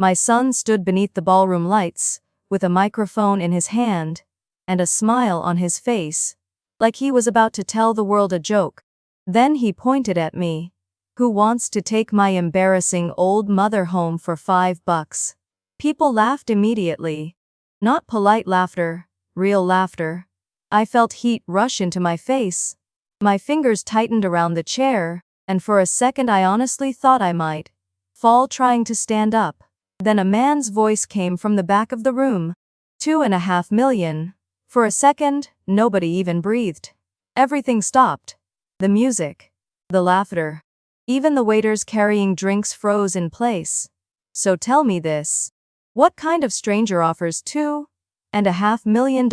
My son stood beneath the ballroom lights, with a microphone in his hand, and a smile on his face, like he was about to tell the world a joke. Then he pointed at me. Who wants to take my embarrassing old mother home for $5? People laughed immediately. Not polite laughter, real laughter. I felt heat rush into my face. My fingers tightened around the chair, and for a second I honestly thought I might fall trying to stand up. Then a man's voice came from the back of the room. 2.5 million. For a second, nobody even breathed. Everything stopped. The music. The laughter. Even the waiters carrying drinks froze in place. So tell me this. What kind of stranger offers $2.5 million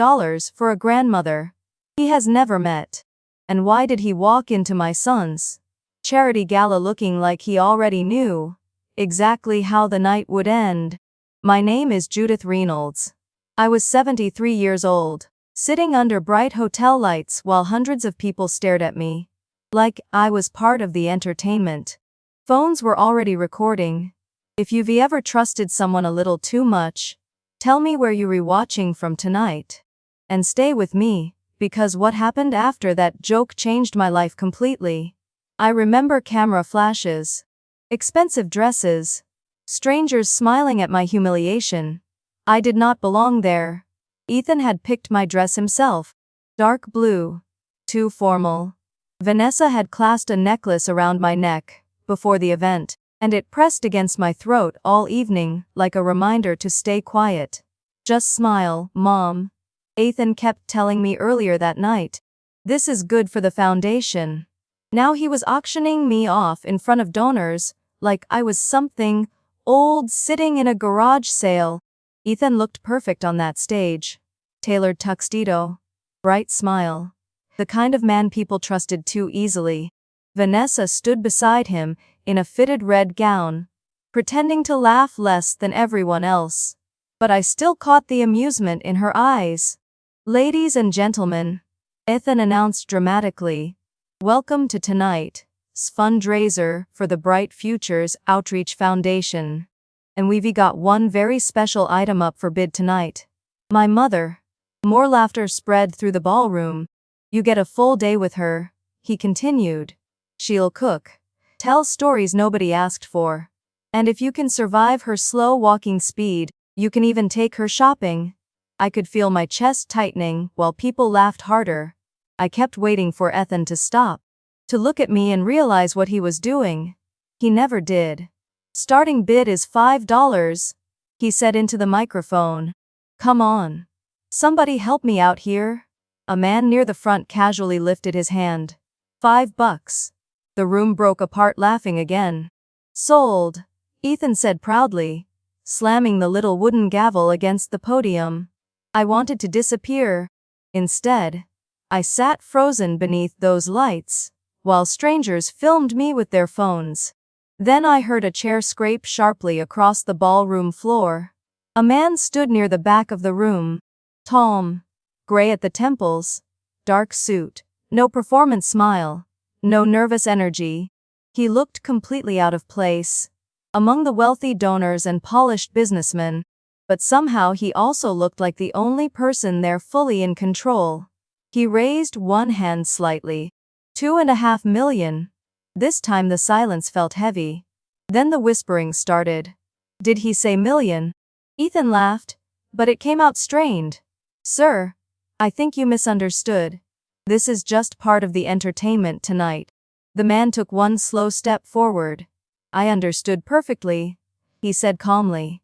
for a grandmother he has never met? And why did he walk into my son's charity gala looking like he already knew exactly how the night would end? My name is Judith Reynolds. I was 73 years old, sitting under bright hotel lights while hundreds of people stared at me, like I was part of the entertainment. Phones were already recording. If you've ever trusted someone a little too much, tell me where you're rewatching from tonight. And stay with me, because what happened after that joke changed my life completely. I remember camera flashes, expensive dresses, strangers smiling at my humiliation. I did not belong there. Ethan had picked my dress himself. Dark blue. Too formal. Vanessa had clasped a necklace around my neck before the event, and it pressed against my throat all evening like a reminder to stay quiet. Just smile, Mom. Ethan kept telling me earlier that night. This is good for the foundation. Now he was auctioning me off in front of donors, like I was something old sitting in a garage sale. Ethan looked perfect on that stage. Tailored tuxedo. Bright smile. The kind of man people trusted too easily. Vanessa stood beside him in a fitted red gown, pretending to laugh less than everyone else. But I still caught the amusement in her eyes. Ladies and gentlemen, Ethan announced dramatically, welcome to tonight's fundraiser for the Bright Futures Outreach Foundation. And we've got one very special item up for bid tonight. My mother. More laughter spread through the ballroom. You get a full day with her, he continued. She'll cook, tell stories nobody asked for. And if you can survive her slow walking speed, you can even take her shopping. I could feel my chest tightening while people laughed harder. I kept waiting for Ethan to stop, to look at me and realize what he was doing. He never did. Starting bid is $5, he said into the microphone. Come on. Somebody help me out here. A man near the front casually lifted his hand. $5. The room broke apart laughing again. Sold, Ethan said proudly, slamming the little wooden gavel against the podium. I wanted to disappear. Instead, I sat frozen beneath those lights, while strangers filmed me with their phones. Then I heard a chair scrape sharply across the ballroom floor. A man stood near the back of the room. Tall, gray at the temples, dark suit, no performance smile, no nervous energy. He looked completely out of place among the wealthy donors and polished businessmen, but somehow he also looked like the only person there fully in control. He raised one hand slightly. 2.5 million. This time the silence felt heavy. Then the whispering started. Did he say million? Ethan laughed, but it came out strained. Sir, I think you misunderstood. This is just part of the entertainment tonight. The man took one slow step forward. I understood perfectly, he said calmly.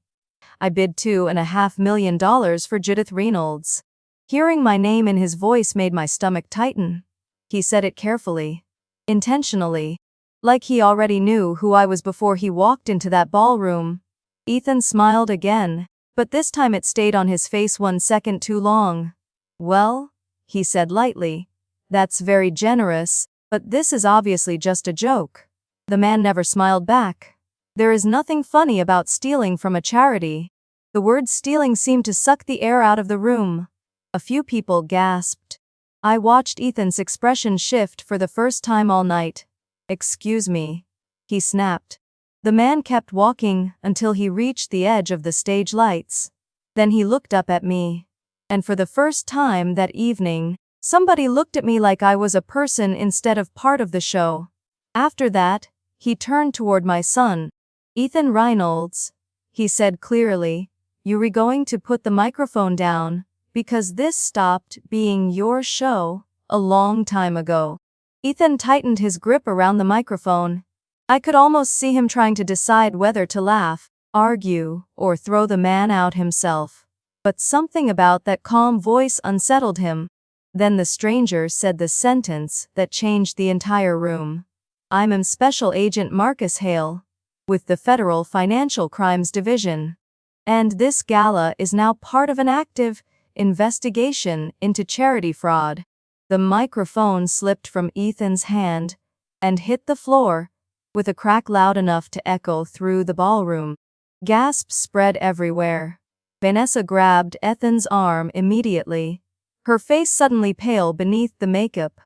I bid $2.5 million for Judith Reynolds. Hearing my name in his voice made my stomach tighten. He said it carefully, intentionally, like he already knew who I was before he walked into that ballroom. Ethan smiled again, but this time it stayed on his face 1 second too long. Well, he said lightly, that's very generous, but this is obviously just a joke. The man never smiled back. There is nothing funny about stealing from a charity. The word stealing seemed to suck the air out of the room. A few people gasped. I watched Ethan's expression shift for the first time all night. Excuse me, he snapped. The man kept walking until he reached the edge of the stage lights. Then he looked up at me. And for the first time that evening, somebody looked at me like I was a person instead of part of the show. After that, he turned toward my son. "Ethan Reynolds," he said clearly, "you're going to put the microphone down, because this stopped being your show a long time ago." Ethan tightened his grip around the microphone. I could almost see him trying to decide whether to laugh, argue, or throw the man out himself. But something about that calm voice unsettled him. Then the stranger said the sentence that changed the entire room. "I'm Special Agent Marcus Hale, with the Federal Financial Crimes Division. And this gala is now part of an active investigation into charity fraud." The microphone slipped from Ethan's hand and hit the floor, with a crack loud enough to echo through the ballroom. Gasps spread everywhere. Vanessa grabbed Ethan's arm immediately, her face suddenly pale beneath the makeup.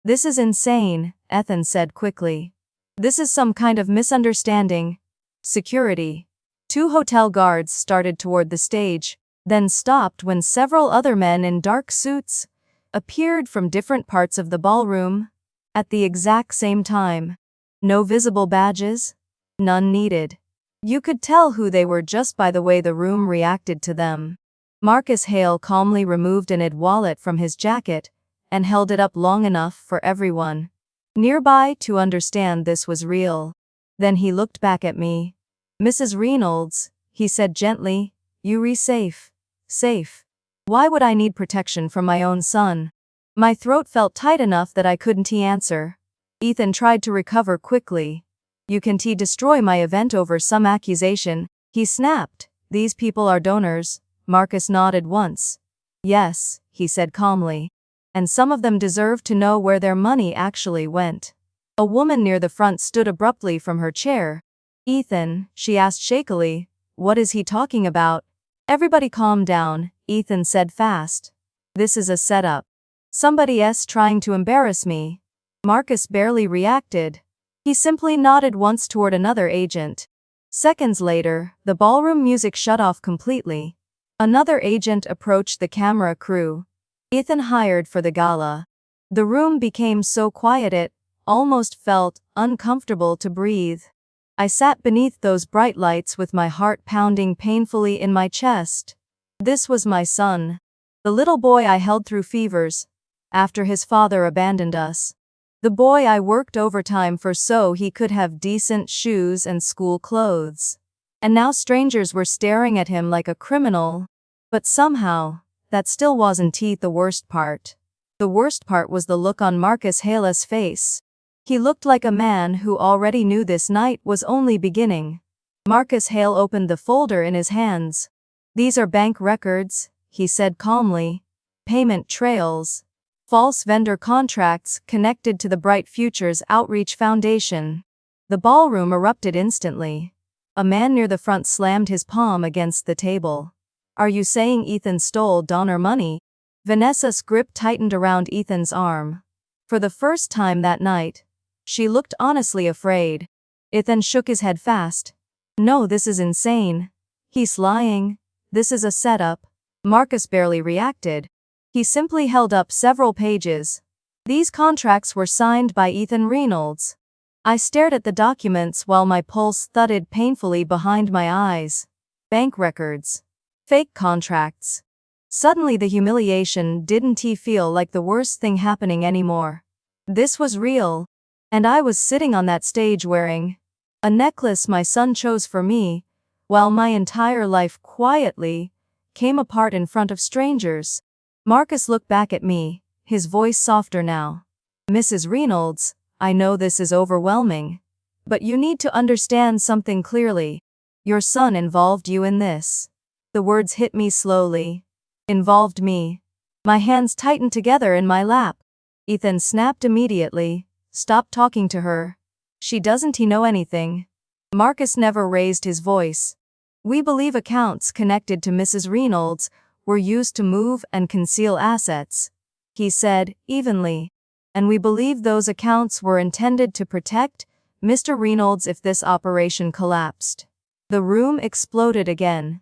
"This is insane," Ethan said quickly. "This is some kind of misunderstanding." Security. 2 hotel guards started toward the stage, then stopped when several other men in dark suits appeared from different parts of the ballroom at the exact same time. No visible badges? None needed. You could tell who they were just by the way the room reacted to them. Marcus Hale calmly removed an wallet from his jacket and held it up long enough for everyone nearby to understand this was real. Then he looked back at me. "Mrs. Reynolds," he said gently, "you're safe. Safe. Why would I need protection from my own son?" My throat felt tight enough that I couldn't answer. Ethan tried to recover quickly. "You can't destroy my event over some accusation," he snapped. "These people are donors." Marcus nodded once. "Yes," he said calmly. "And some of them deserve to know where their money actually went." A woman near the front stood abruptly from her chair. "Ethan," she asked shakily, "what is he talking about?" "Everybody calm down," Ethan said fast. "This is a setup. Somebody's trying to embarrass me." Marcus barely reacted. He simply nodded once toward another agent. Seconds later, the ballroom music shut off completely. Another agent approached the camera crew. Ethan hired for the gala. The room became so quiet it almost felt uncomfortable to breathe. I sat beneath those bright lights with my heart pounding painfully in my chest. This was my son. The little boy I held through fevers after his father abandoned us. The boy I worked overtime for so he could have decent shoes and school clothes. And now strangers were staring at him like a criminal. But somehow, that still wasn't the worst part. The worst part was the look on Marcus Hale's face. He looked like a man who already knew this night was only beginning. Marcus Hale opened the folder in his hands. "These are bank records," he said calmly. "Payment trails. False vendor contracts connected to the Bright Futures Outreach Foundation." The ballroom erupted instantly. A man near the front slammed his palm against the table. "Are you saying Ethan stole donor money?" Vanessa's grip tightened around Ethan's arm. For the first time that night, she looked honestly afraid. Ethan shook his head fast. "No, this is insane. He's lying. This is a setup." Marcus barely reacted. He simply held up several pages. These contracts were signed by Ethan Reynolds. I stared at the documents while my pulse thudded painfully behind my eyes. Bank records. Fake contracts. Suddenly the humiliation didn't feel like the worst thing happening anymore. This was real. And I was sitting on that stage wearing a necklace my son chose for me, while my entire life quietly came apart in front of strangers. Marcus looked back at me, his voice softer now. "Mrs. Reynolds, I know this is overwhelming. But you need to understand something clearly. Your son involved you in this." The words hit me slowly. Involved me. My hands tightened together in my lap. Ethan snapped immediately. "Stop talking to her. She doesn't know anything." Marcus never raised his voice. "We believe accounts connected to Mrs. Reynolds were used to move and conceal assets," he said evenly. "And we believe those accounts were intended to protect Mr. Reynolds, if this operation collapsed. The room exploded again.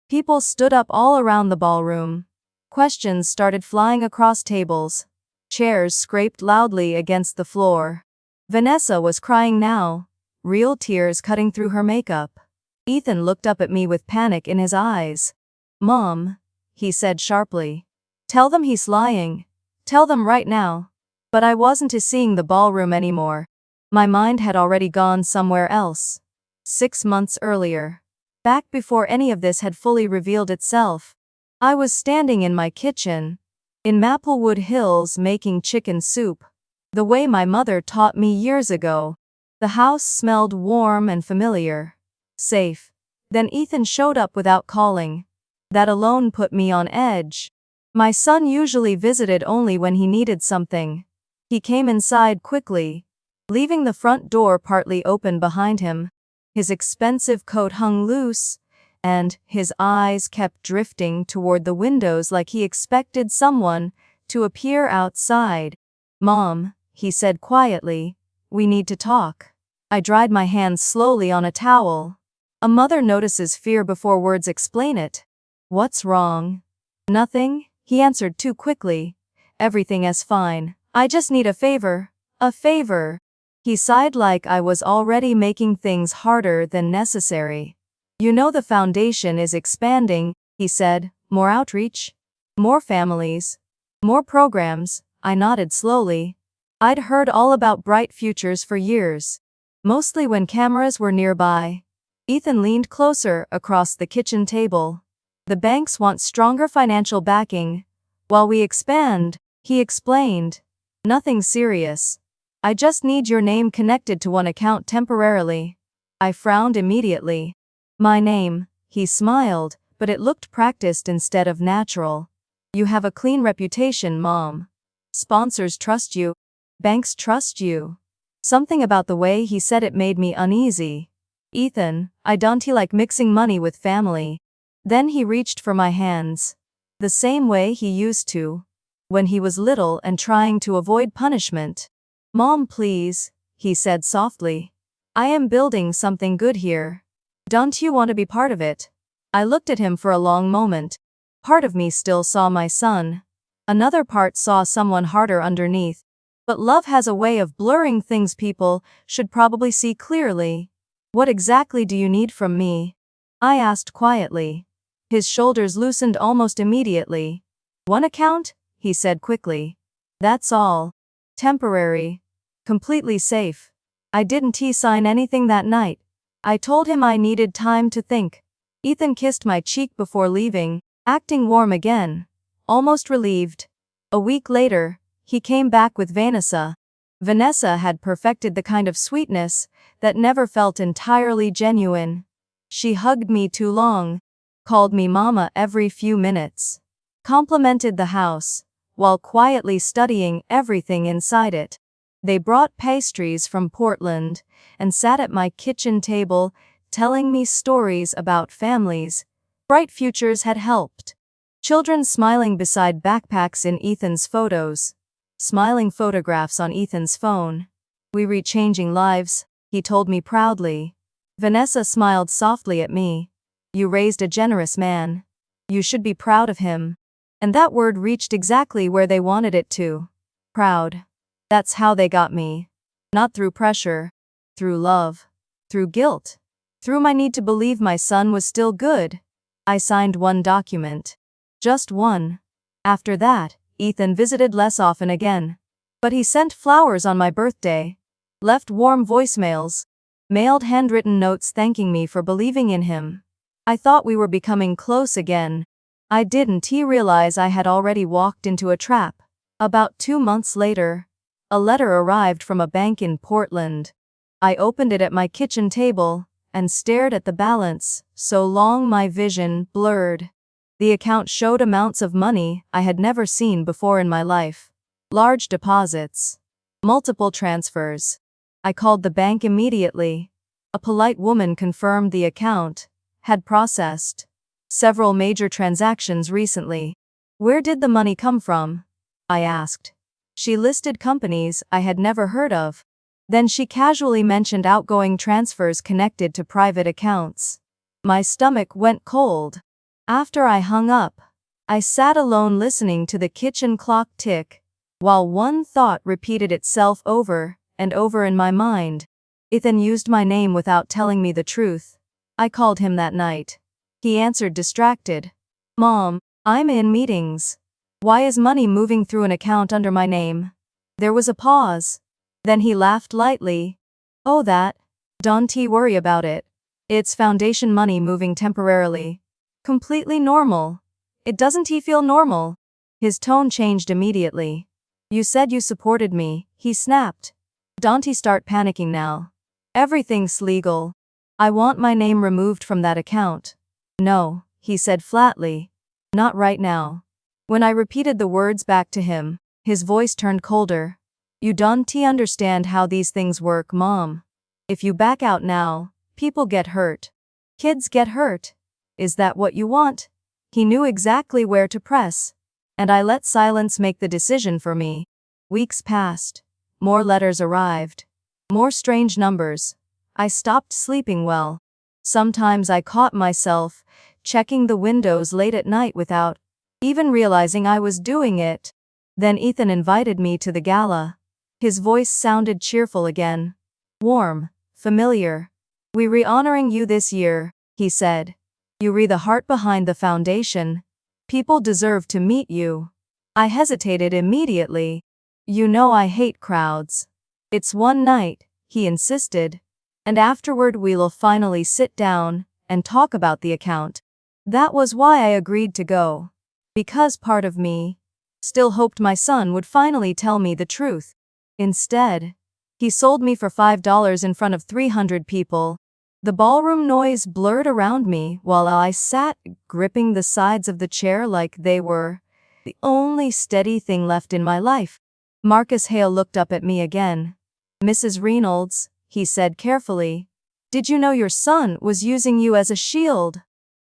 People stood up all around the ballroom. Questions started flying across tables. Chairs scraped loudly against the floor. Vanessa was crying now, real tears cutting through her makeup. Ethan looked up at me with panic in his eyes. "Mom," he said sharply. "Tell them he's lying. Tell them right now." But I wasn't seeing the ballroom anymore. My mind had already gone somewhere else. 6 months earlier. Back before any of this had fully revealed itself. I was standing in my kitchen, in Maplewood Hills, making chicken soup, the way my mother taught me years ago. The house smelled warm and familiar. Safe. Then Ethan showed up without calling. That alone put me on edge. My son usually visited only when he needed something. He came inside quickly, leaving the front door partly open behind him. His expensive coat hung loose, and his eyes kept drifting toward the windows like he expected someone to appear outside. "Mom," he said quietly, "we need to talk." I dried my hands slowly on a towel. A mother notices fear before words explain it. "What's wrong?" "Nothing," he answered too quickly. "Everything is fine. I just need a favor." "A favor?" He sighed like I was already making things harder than necessary. "You know the foundation is expanding," he said. "More outreach? More families? More programs?" I nodded slowly. I'd heard all about Bright Futures for years, mostly when cameras were nearby. Ethan leaned closer across the kitchen table. "The banks want stronger financial backing while we expand," he explained. "Nothing serious. I just need your name connected to one account temporarily." I frowned immediately. "My name," he smiled, but it looked practiced instead of natural. "You have a clean reputation, Mom. Sponsors trust you. Banks trust you." Something about the way he said it made me uneasy. "Ethan, I don't like mixing money with family." Then he reached for my hands. The same way he used to when he was little and trying to avoid punishment. "Mom, please," he said softly. "I am building something good here. Don't you want to be part of it?" I looked at him for a long moment. Part of me still saw my son. Another part saw someone harder underneath. But love has a way of blurring things people should probably see clearly. "What exactly do you need from me?" I asked quietly. His shoulders loosened almost immediately. "One account," he said quickly. "That's all. Temporary. Completely safe." I didn't sign anything that night. I told him I needed time to think. Ethan kissed my cheek before leaving, acting warm again, almost relieved. A week later, he came back with Vanessa. Vanessa had perfected the kind of sweetness that never felt entirely genuine. She hugged me too long, called me mama every few minutes, complimented the house, while quietly studying everything inside it. They brought pastries from Portland and sat at my kitchen table, telling me stories about families Bright Futures had helped. Children smiling beside backpacks in Ethan's photos. Smiling photographs on Ethan's phone. "We were changing lives," he told me proudly. Vanessa smiled softly at me. "You raised a generous man. You should be proud of him." And that word reached exactly where they wanted it to. Proud. That's how they got me. Not through pressure. Through love. Through guilt. Through my need to believe my son was still good. I signed one document. Just one. After that, Ethan visited less often again. But he sent flowers on my birthday. Left warm voicemails. Mailed handwritten notes thanking me for believing in him. I thought we were becoming close again. I didn't realize I had already walked into a trap. About 2 months later, a letter arrived from a bank in Portland. I opened it at my kitchen table and stared at the balance, so long my vision blurred. The account showed amounts of money I had never seen before in my life. Large deposits. Multiple transfers. I called the bank immediately. A polite woman confirmed the account had processed several major transactions recently. "Where did the money come from?" I asked. She listed companies I had never heard of. Then she casually mentioned outgoing transfers connected to private accounts. My stomach went cold. After I hung up, I sat alone listening to the kitchen clock tick, while one thought repeated itself over and over in my mind. Ethan used my name without telling me the truth. I called him that night. He answered distracted. "Mom, I'm in meetings. Why is money moving through an account under my name?" There was a pause. Then he laughed lightly. "Oh, that. Don't worry about it. It's foundation money moving temporarily. Completely normal. It doesn't feel normal." His tone changed immediately. "You said you supported me," he snapped. "Don't start panicking now. Everything's legal. I want my name removed from that account." "No," he said flatly. "Not right now." When I repeated the words back to him, his voice turned colder. "You don't understand how these things work, Mom. If you back out now, people get hurt. Kids get hurt. Is that what you want?" He knew exactly where to press, and I let silence make the decision for me. Weeks passed. More letters arrived. More strange numbers. I stopped sleeping well. Sometimes I caught myself checking the windows late at night without even realizing I was doing it. Then Ethan invited me to the gala. His voice sounded cheerful again. Warm, familiar. "We re-honoring you this year," he said. "You re the heart behind the foundation. People deserve to meet you." I hesitated immediately. "You know I hate crowds." "It's one night," he insisted. "And afterward we'll finally sit down and talk about the account." That was why I agreed to go. Because part of me still hoped my son would finally tell me the truth. Instead, he sold me for $5 in front of 300 people. The ballroom noise blurred around me while I sat gripping the sides of the chair like they were the only steady thing left in my life. Marcus Hale looked up at me again. "Mrs. Reynolds," he said carefully, "did you know your son was using you as a shield?"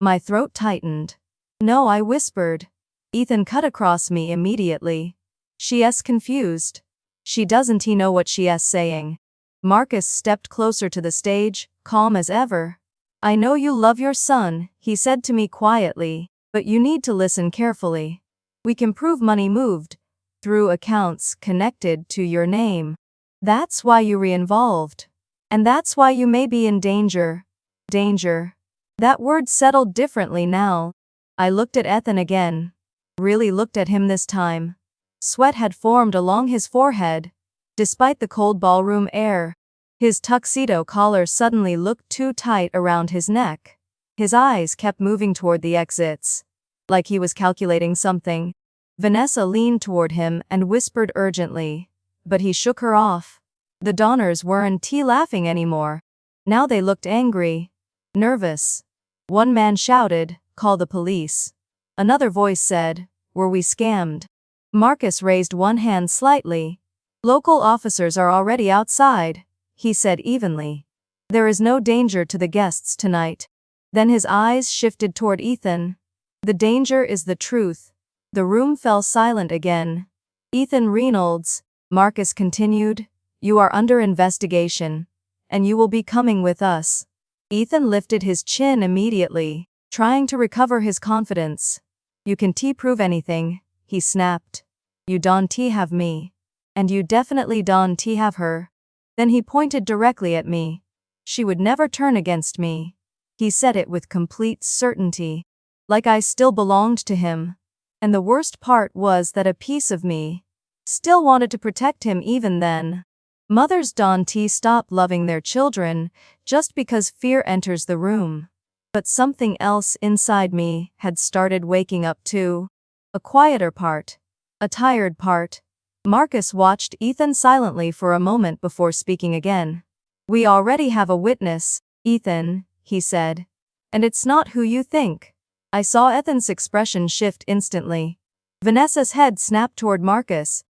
My throat tightened. "No," I whispered. Ethan cut across me immediately. "She's confused. She doesn't know what she's saying." Marcus stepped closer to the stage, calm as ever. "I know you love your son," he said to me quietly, "but you need to listen carefully. We can prove money moved through accounts connected to your name. That's why you re-involved. And that's why you may be in danger." Danger. That word settled differently now. I looked at Ethan again. Really looked at him this time. Sweat had formed along his forehead, despite the cold ballroom air. His tuxedo collar suddenly looked too tight around his neck. His eyes kept moving toward the exits, like he was calculating something. Vanessa leaned toward him and whispered urgently, but he shook her off. The Donners weren't laughing anymore. Now they looked angry, nervous. One man shouted, "Call the police." Another voice said, "Were we scammed?" Marcus raised one hand slightly. "Local officers are already outside," he said evenly. "There is no danger to the guests tonight." Then his eyes shifted toward Ethan. "The danger is the truth." The room fell silent again. "Ethan Reynolds," Marcus continued, "you are under investigation, and you will be coming with us." Ethan lifted his chin immediately, trying to recover his confidence. "You can prove anything," he snapped. "You don't have me. And you definitely don't have her." Then he pointed directly at me. "She would never turn against me." He said it with complete certainty, like I still belonged to him. And the worst part was that a piece of me still wanted to protect him even then. Mothers don't stop loving their children just because fear enters the room. But something else inside me had started waking up too. A quieter part. A tired part. Marcus watched Ethan silently for a moment before speaking again. "We already have a witness, Ethan," he said. "And it's not who you think." I saw Ethan's expression shift instantly. Vanessa's head snapped toward Marcus.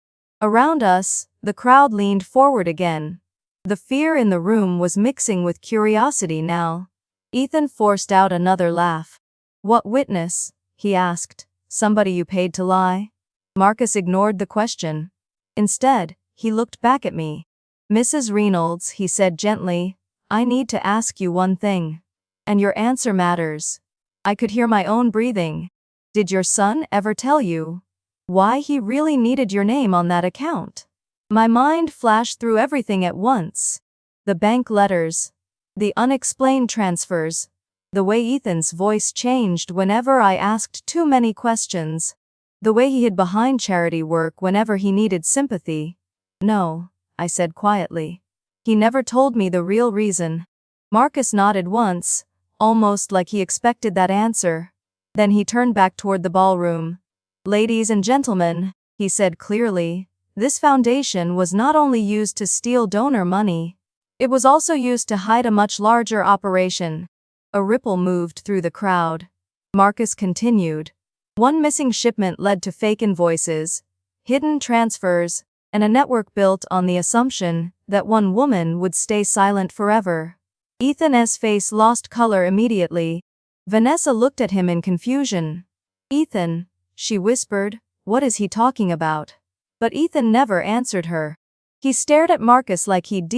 Around us, the crowd leaned forward again. The fear in the room was mixing with curiosity now. Ethan forced out another laugh. "What witness?" he asked. "Somebody you paid to lie?" Marcus ignored the question. Instead, he looked back at me. Mrs. Reynolds, he said gently, I need to ask you one thing. And your answer matters. I could hear my own breathing. Did your son ever tell you why he really needed your name on that account? My mind flashed through everything at once. The bank letters, the unexplained transfers, the way Ethan's voice changed whenever I asked too many questions, the way he hid behind charity work whenever he needed sympathy. No, I said quietly. He never told me the real reason. Marcus nodded once, almost like he expected that answer. Then he turned back toward the ballroom. Ladies and gentlemen, he said clearly, this foundation was not only used to steal donor money, it was also used to hide a much larger operation. A ripple moved through the crowd. Marcus continued. One missing shipment led to fake invoices, hidden transfers, and a network built on the assumption that one woman would stay silent forever. Ethan's face lost color immediately. Vanessa looked at him in confusion. Ethan, she whispered, what is he talking about? But Ethan never answered her. He stared at Marcus like he'd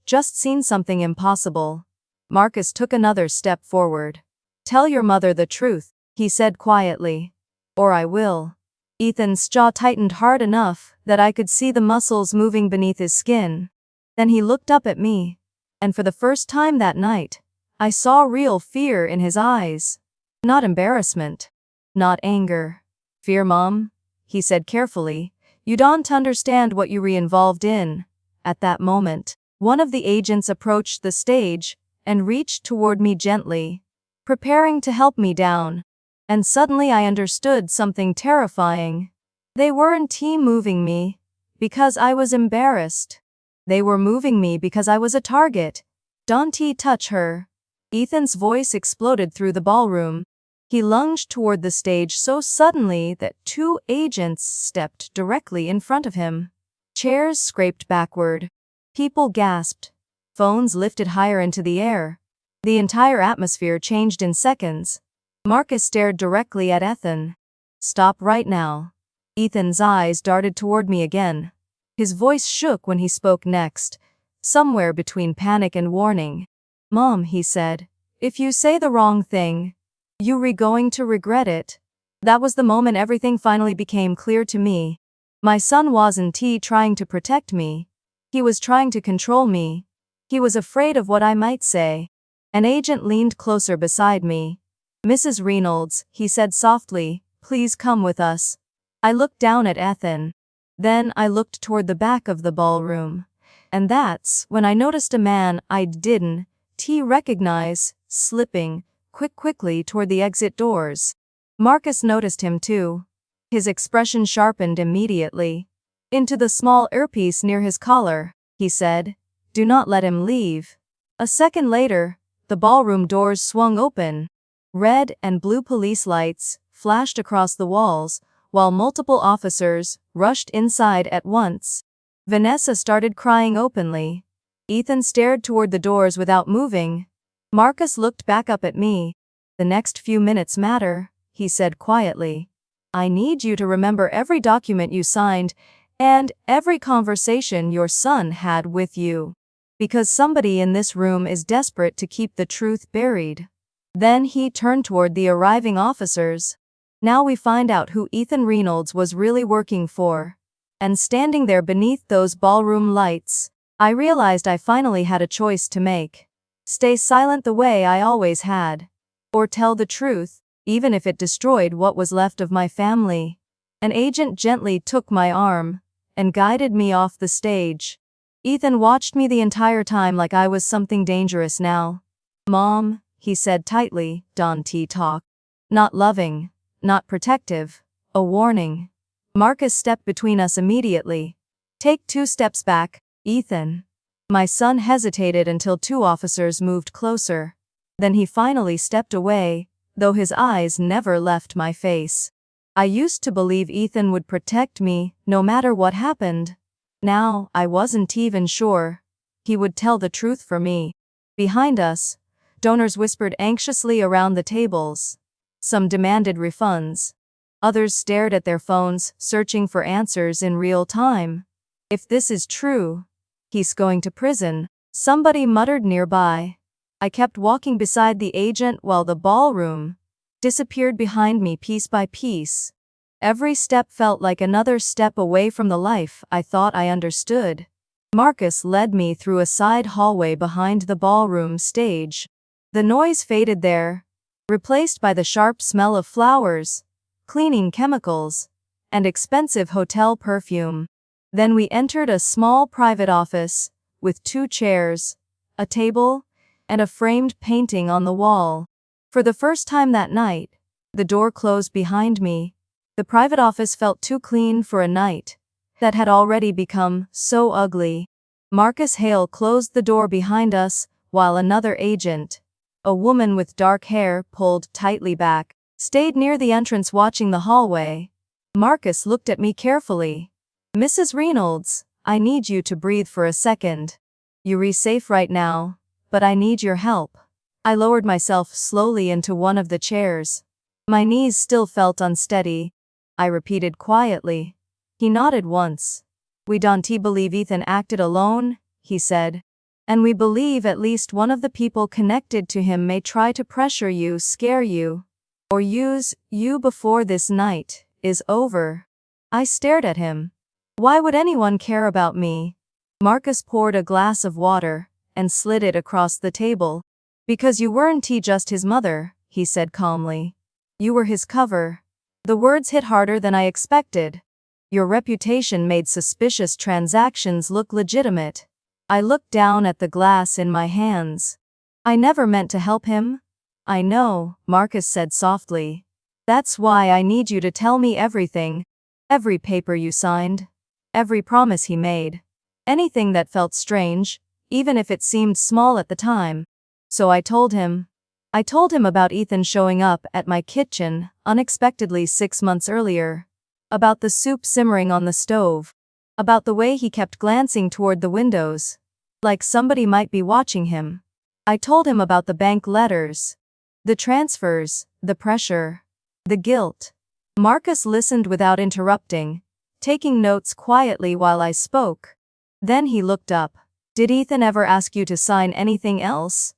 just seen something impossible. Marcus took another step forward. Tell your mother the truth, he said quietly. Or I will. Ethan's jaw tightened hard enough that I could see the muscles moving beneath his skin. Then he looked up at me. And for the first time that night, I saw real fear in his eyes. Not embarrassment. Not anger. Fear, Mom, he said carefully. You don't understand what you're involved in. At that moment, one of the agents approached the stage and reached toward me gently, preparing to help me down. And suddenly I understood something terrifying. They weren't moving me because I was embarrassed. They were moving me because I was a target. Don't touch her. Ethan's voice exploded through the ballroom. He lunged toward the stage so suddenly that two agents stepped directly in front of him. Chairs scraped backward. People gasped. Phones lifted higher into the air. The entire atmosphere changed in seconds. Marcus stared directly at Ethan. Stop right now. Ethan's eyes darted toward me again. His voice shook when he spoke next, somewhere between panic and warning. Mom, he said, if you say the wrong thing, you're going to regret it. That was the moment everything finally became clear to me. My son wasn't trying to protect me. He was trying to control me. He was afraid of what I might say. An agent leaned closer beside me. Mrs. Reynolds, he said softly, please come with us. I looked down at Ethan. Then I looked toward the back of the ballroom. And that's when I noticed a man I didn't recognize, slipping quickly toward the exit doors. Marcus noticed him too. His expression sharpened immediately. Into the small earpiece near his collar, he said, do not let him leave. A second later, the ballroom doors swung open. Red and blue police lights flashed across the walls, while multiple officers rushed inside at once. Vanessa started crying openly. Ethan stared toward the doors without moving. Marcus looked back up at me. The next few minutes matter, he said quietly. I need you to remember every document you signed and every conversation your son had with you. Because somebody in this room is desperate to keep the truth buried. Then he turned toward the arriving officers. Now we find out who Ethan Reynolds was really working for. And standing there beneath those ballroom lights, I realized I finally had a choice to make. Stay silent the way I always had. Or tell the truth, even if it destroyed what was left of my family. An agent gently took my arm and guided me off the stage. Ethan watched me the entire time like I was something dangerous now. Mom, he said tightly, don't talk. Not loving, not protective, a warning. Marcus stepped between us immediately. Take 2 steps back, Ethan. My son hesitated until 2 officers moved closer. Then he finally stepped away, though his eyes never left my face. I used to believe Ethan would protect me, no matter what happened. Now, I wasn't even sure. He would tell the truth for me. Behind us, donors whispered anxiously around the tables. Some demanded refunds. Others stared at their phones, searching for answers in real time. If this is true, He's going to prison, somebody muttered nearby. I kept walking beside the agent while the ballroom disappeared behind me piece by piece. Every step felt like another step away from the life I thought I understood. Marcus led me through a side hallway behind the ballroom stage. The noise faded there, replaced by the sharp smell of flowers, cleaning chemicals, and expensive hotel perfume. Then we entered a small private office, with 2 chairs, a table, and a framed painting on the wall. For the first time that night, the door closed behind me. The private office felt too clean for a night that had already become so ugly. Marcus Hale closed the door behind us, while another agent, a woman with dark hair pulled tightly back, stayed near the entrance watching the hallway. Marcus looked at me carefully. "Mrs. Reynolds, I need you to breathe for a second. You're safe right now, but I need your help." I lowered myself slowly into one of the chairs. My knees still felt unsteady. I repeated quietly. He nodded once. "We don't believe Ethan acted alone," he said. "And we believe at least one of the people connected to him may try to pressure you, scare you, or use you before this night is over." I stared at him. Why would anyone care about me? Marcus poured a glass of water and slid it across the table. "Because you weren't just his mother," he said calmly. "You were his cover." The words hit harder than I expected. "Your reputation made suspicious transactions look legitimate." I looked down at the glass in my hands. "I never meant to help him." "I know," Marcus said softly. "That's why I need you to tell me everything. Every paper you signed. Every promise he made. Anything that felt strange, even if it seemed small at the time." So I told him. I told him about Ethan showing up at my kitchen unexpectedly 6 months earlier. About the soup simmering on the stove. About the way he kept glancing toward the windows, like somebody might be watching him. I told him about the bank letters, the transfers, the pressure, the guilt. Marcus listened without interrupting, taking notes quietly while I spoke. Then he looked up. "Did Ethan ever ask you to sign anything else?"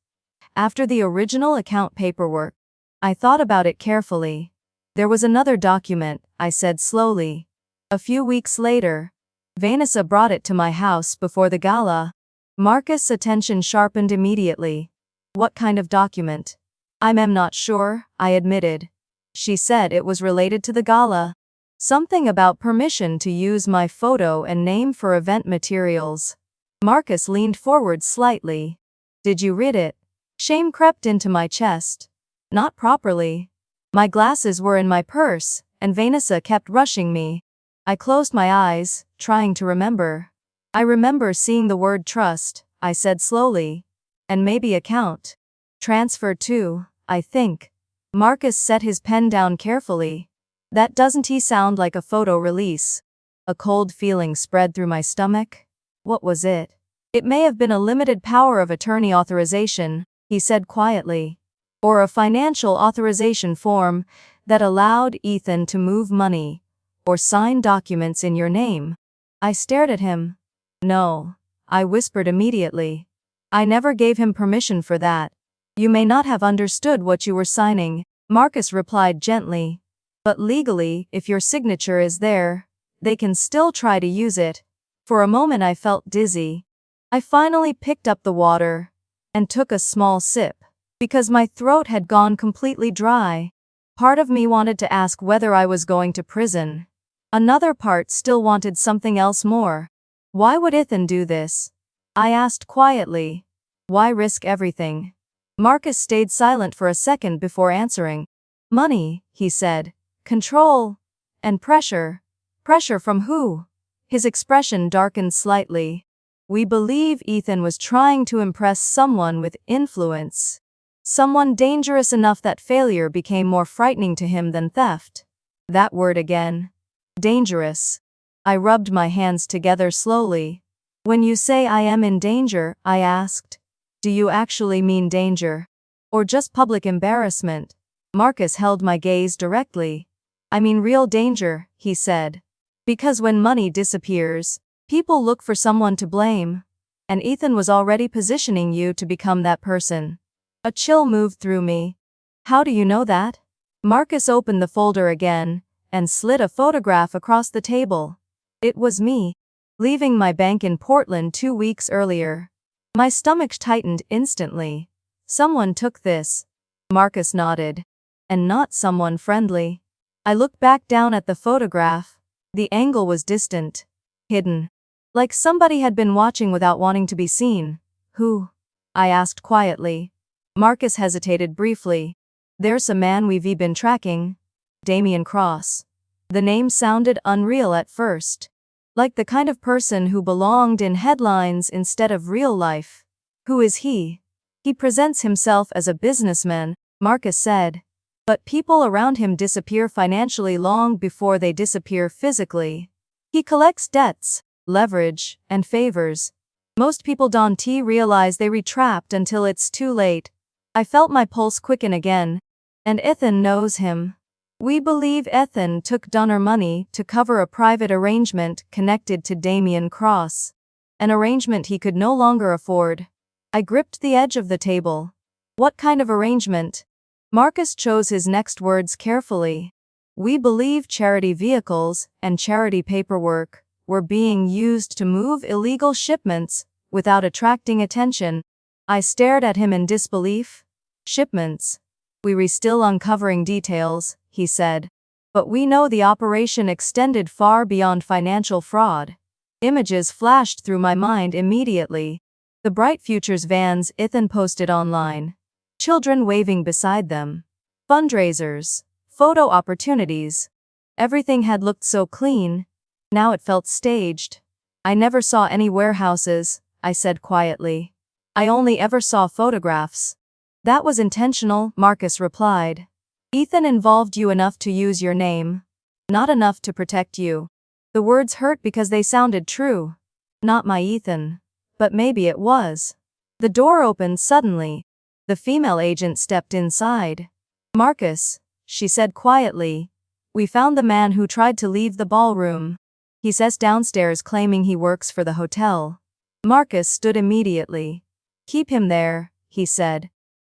"After the original account paperwork." I thought about it carefully. "There was another document," I said slowly. "A few weeks later. Vanessa brought it to my house before the gala." Marcus' attention sharpened immediately. "What kind of document?" "I'm not sure," I admitted. "She said it was related to the gala. Something about permission to use my photo and name for event materials." Marcus leaned forward slightly. "Did you read it?" Shame crept into my chest. "Not properly. My glasses were in my purse, and Vanessa kept rushing me." I closed my eyes, trying to remember. "I remember seeing the word trust," I said slowly. "And maybe account. Transfer too, I think." Marcus set his pen down carefully. "That doesn't sound like a photo release." A cold feeling spread through my stomach. What was it? "It may have been a limited power of attorney authorization," he said quietly. "Or a financial authorization form that allowed Ethan to move money or sign documents in your name." I stared at him. "No," I whispered immediately. "I never gave him permission for that." "You may not have understood what you were signing," Marcus replied gently. "But legally, if your signature is there, they can still try to use it." For a moment I felt dizzy. I finally picked up the water and took a small sip, because my throat had gone completely dry. Part of me wanted to ask whether I was going to prison. Another part still wanted something else more. "Why would Ethan do this?" I asked quietly. "Why risk everything?" Marcus stayed silent for a second before answering. "Money," he said. "Control. And pressure." "Pressure from who?" His expression darkened slightly. "We believe Ethan was trying to impress someone with influence. Someone dangerous enough that failure became more frightening to him than theft." That word again. Dangerous. I rubbed my hands together slowly. "When you say I am in danger," I asked, "do you actually mean danger? Or just public embarrassment?" Marcus held my gaze directly. "I mean real danger," he said. "Because when money disappears, people look for someone to blame. And Ethan was already positioning you to become that person. A chill moved through me. How do you know that? Marcus opened the folder again and slid a photograph across the table. It was me, leaving my bank in Portland 2 weeks earlier. My stomach tightened instantly. Someone took this. Marcus nodded. And not someone friendly. I looked back down at the photograph. The angle was distant. Hidden. Like somebody had been watching without wanting to be seen. Who? I asked quietly. Marcus hesitated briefly. There's a man we've been tracking. Damien Cross. The name sounded unreal at first. Like the kind of person who belonged in headlines instead of real life. Who is he? He presents himself as a businessman, Marcus said. But people around him disappear financially long before they disappear physically. He collects debts, leverage, and favors. Most people don't realize they retrapped until it's too late. I felt my pulse quicken again. And Ethan knows him. We believe Ethan took donor money to cover a private arrangement connected to Damien Cross. An arrangement he could no longer afford. I gripped the edge of the table. What kind of arrangement? Marcus chose his next words carefully. We believe charity vehicles and charity paperwork were being used to move illegal shipments without attracting attention. I stared at him in disbelief. Shipments. We're still uncovering details, he said. But we know the operation extended far beyond financial fraud. Images flashed through my mind immediately. The Bright Futures vans Ethan posted online. Children waving beside them. Fundraisers. Photo opportunities. Everything had looked so clean. Now it felt staged. I never saw any warehouses, I said quietly. I only ever saw photographs. That was intentional, Marcus replied. Ethan involved you enough to use your name. Not enough to protect you. The words hurt because they sounded true. Not my Ethan. But maybe it was. The door opened suddenly. The female agent stepped inside. Marcus, she said quietly. We found the man who tried to leave the ballroom. He says downstairs claiming he works for the hotel. Marcus stood immediately. Keep him there, he said.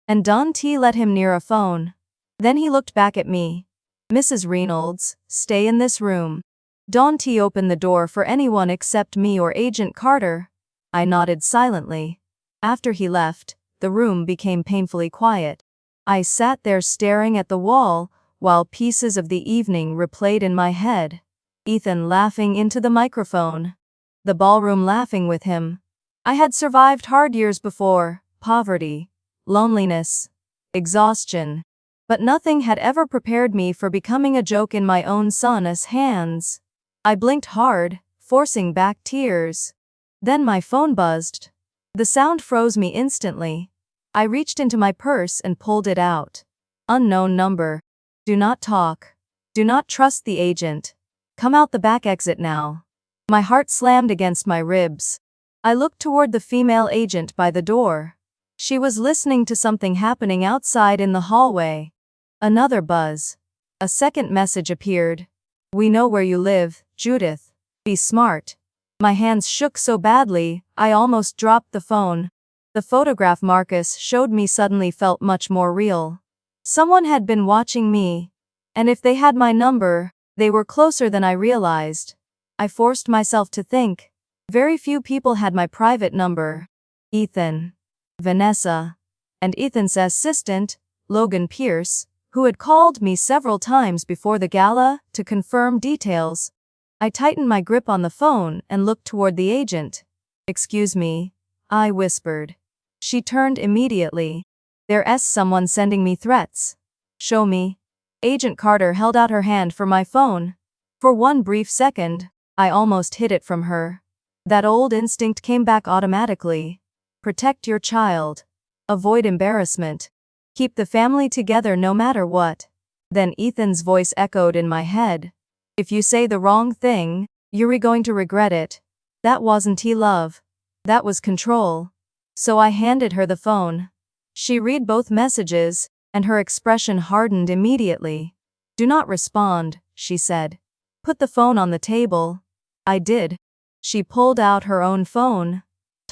And don't let him near a phone. Then he looked back at me. Mrs. Reynolds, stay in this room. Don't open the door for anyone except me or Agent Carter. I nodded silently. After he left, the room became painfully quiet. I sat there staring at the wall, while pieces of the evening replayed in my head. Ethan laughing into the microphone. The ballroom laughing with him. I had survived hard years before, poverty, loneliness, exhaustion. But nothing had ever prepared me for becoming a joke in my own son's hands. I blinked hard, forcing back tears. Then my phone buzzed. The sound froze me instantly. I reached into my purse and pulled it out. Unknown number. Do not talk. Do not trust the agent. Come out the back exit now. My heart slammed against my ribs. I looked toward the female agent by the door. She was listening to something happening outside in the hallway. Another buzz. A second message appeared. We know where you live, Judith. Be smart. My hands shook so badly, I almost dropped the phone. The photograph Marcus showed me suddenly felt much more real. Someone had been watching me. And if they had my number, they were closer than I realized. I forced myself to think. Very few people had my private number. Ethan. Vanessa. And Ethan's assistant, Logan Pierce, who had called me several times before the gala to confirm details. I tightened my grip on the phone and looked toward the agent. Excuse me, I whispered. She turned immediately. There's someone sending me threats. Show me. Agent Carter held out her hand for my phone. For one brief second, I almost hid it from her. That old instinct came back automatically. Protect your child. Avoid embarrassment. Keep the family together no matter what. Then Ethan's voice echoed in my head. If you say the wrong thing, you're going to regret it. That wasn't love. That was control. So I handed her the phone. She read both messages, and her expression hardened immediately. Do not respond, she said. Put the phone on the table. I did. She pulled out her own phone.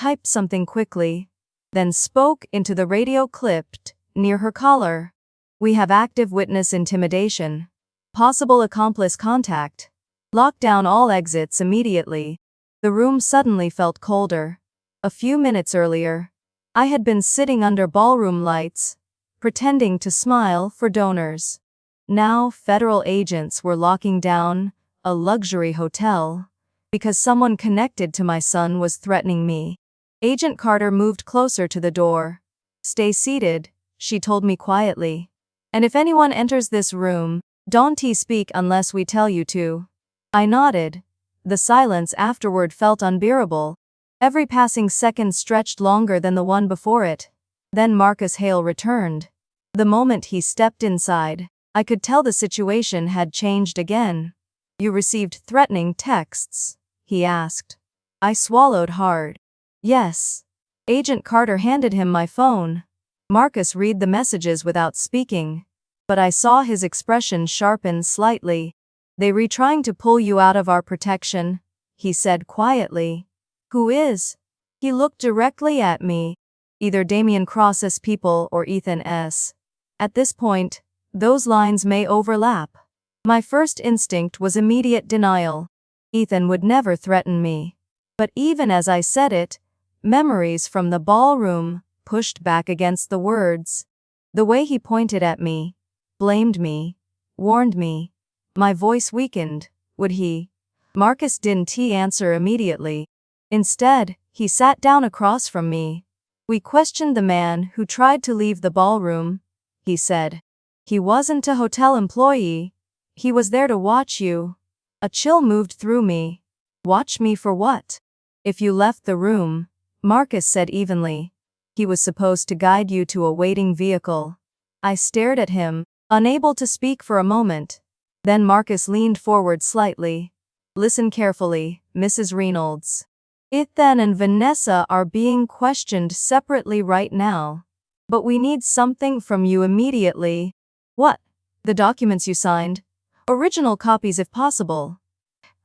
typed something quickly, then spoke into the radio clipped near her collar. "We have active witness intimidation. Possible accomplice contact. Lock down all exits immediately." The room suddenly felt colder. A few minutes earlier, I had been sitting under ballroom lights, pretending to smile for donors. Now federal agents were locking down a luxury hotel because someone connected to my son was threatening me. Agent Carter moved closer to the door. "Stay seated," she told me quietly. "And if anyone enters this room, don't speak unless we tell you to." I nodded. The silence afterward felt unbearable. Every passing second stretched longer than the one before it. Then Marcus Hale returned. The moment he stepped inside, I could tell the situation had changed again. "You received threatening texts?" he asked. I swallowed hard. "Yes." Agent Carter handed him my phone. Marcus read the messages without speaking, but I saw his expression sharpen slightly. "They were trying to pull you out of our protection," he said quietly. "Who is?" He looked directly at me. "Either Damian Cross's people or Ethan's. At this point, those lines may overlap." My first instinct was immediate denial. Ethan would never threaten me. But even as I said it, memories from the ballroom pushed back against the words. The way he pointed at me, blamed me, warned me. My voice weakened. Would he? Marcus didn't answer immediately. Instead, he sat down across from me. "We questioned the man who tried to leave the ballroom," he said. "He wasn't a hotel employee. He was there to watch you." A chill moved through me. "Watch me for what?" "If you left the room," Marcus said evenly. "He was supposed to guide you to a waiting vehicle." I stared at him, unable to speak for a moment. Then Marcus leaned forward slightly. "Listen carefully, Mrs. Reynolds. Ethan and Vanessa are being questioned separately right now. But we need something from you immediately." "What?" "The documents you signed. Original copies if possible."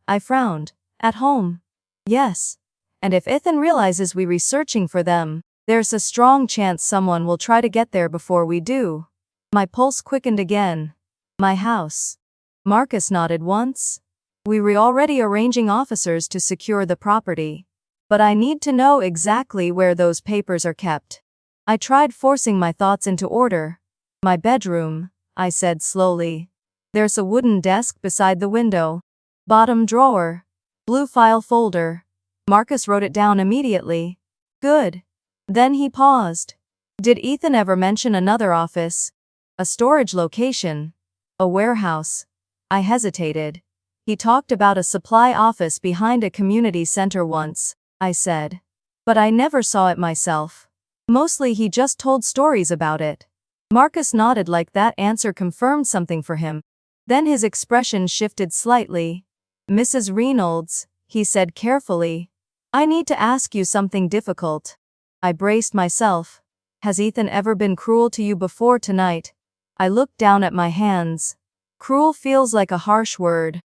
I frowned. "At home?" "Yes. And if Ethan realizes we're researching for them, there's a strong chance someone will try to get there before we do." My pulse quickened again. "My house." Marcus nodded once. "We were already arranging officers to secure the property. But I need to know exactly where those papers are kept." I tried forcing my thoughts into order. "My bedroom," I said slowly. "There's a wooden desk beside the window. Bottom drawer. Blue file folder." Marcus wrote it down immediately. "Good." Then he paused. "Did Ethan ever mention another office? A storage location? A warehouse?" I hesitated. "He talked about a supply office behind a community center once," I said. "But I never saw it myself. Mostly he just told stories about it." Marcus nodded like that answer confirmed something for him. Then his expression shifted slightly. "Mrs. Reynolds," he said carefully, "I need to ask you something difficult." I braced myself. "Has Ethan ever been cruel to you before tonight?" I looked down at my hands. "Cruel feels like a harsh word,"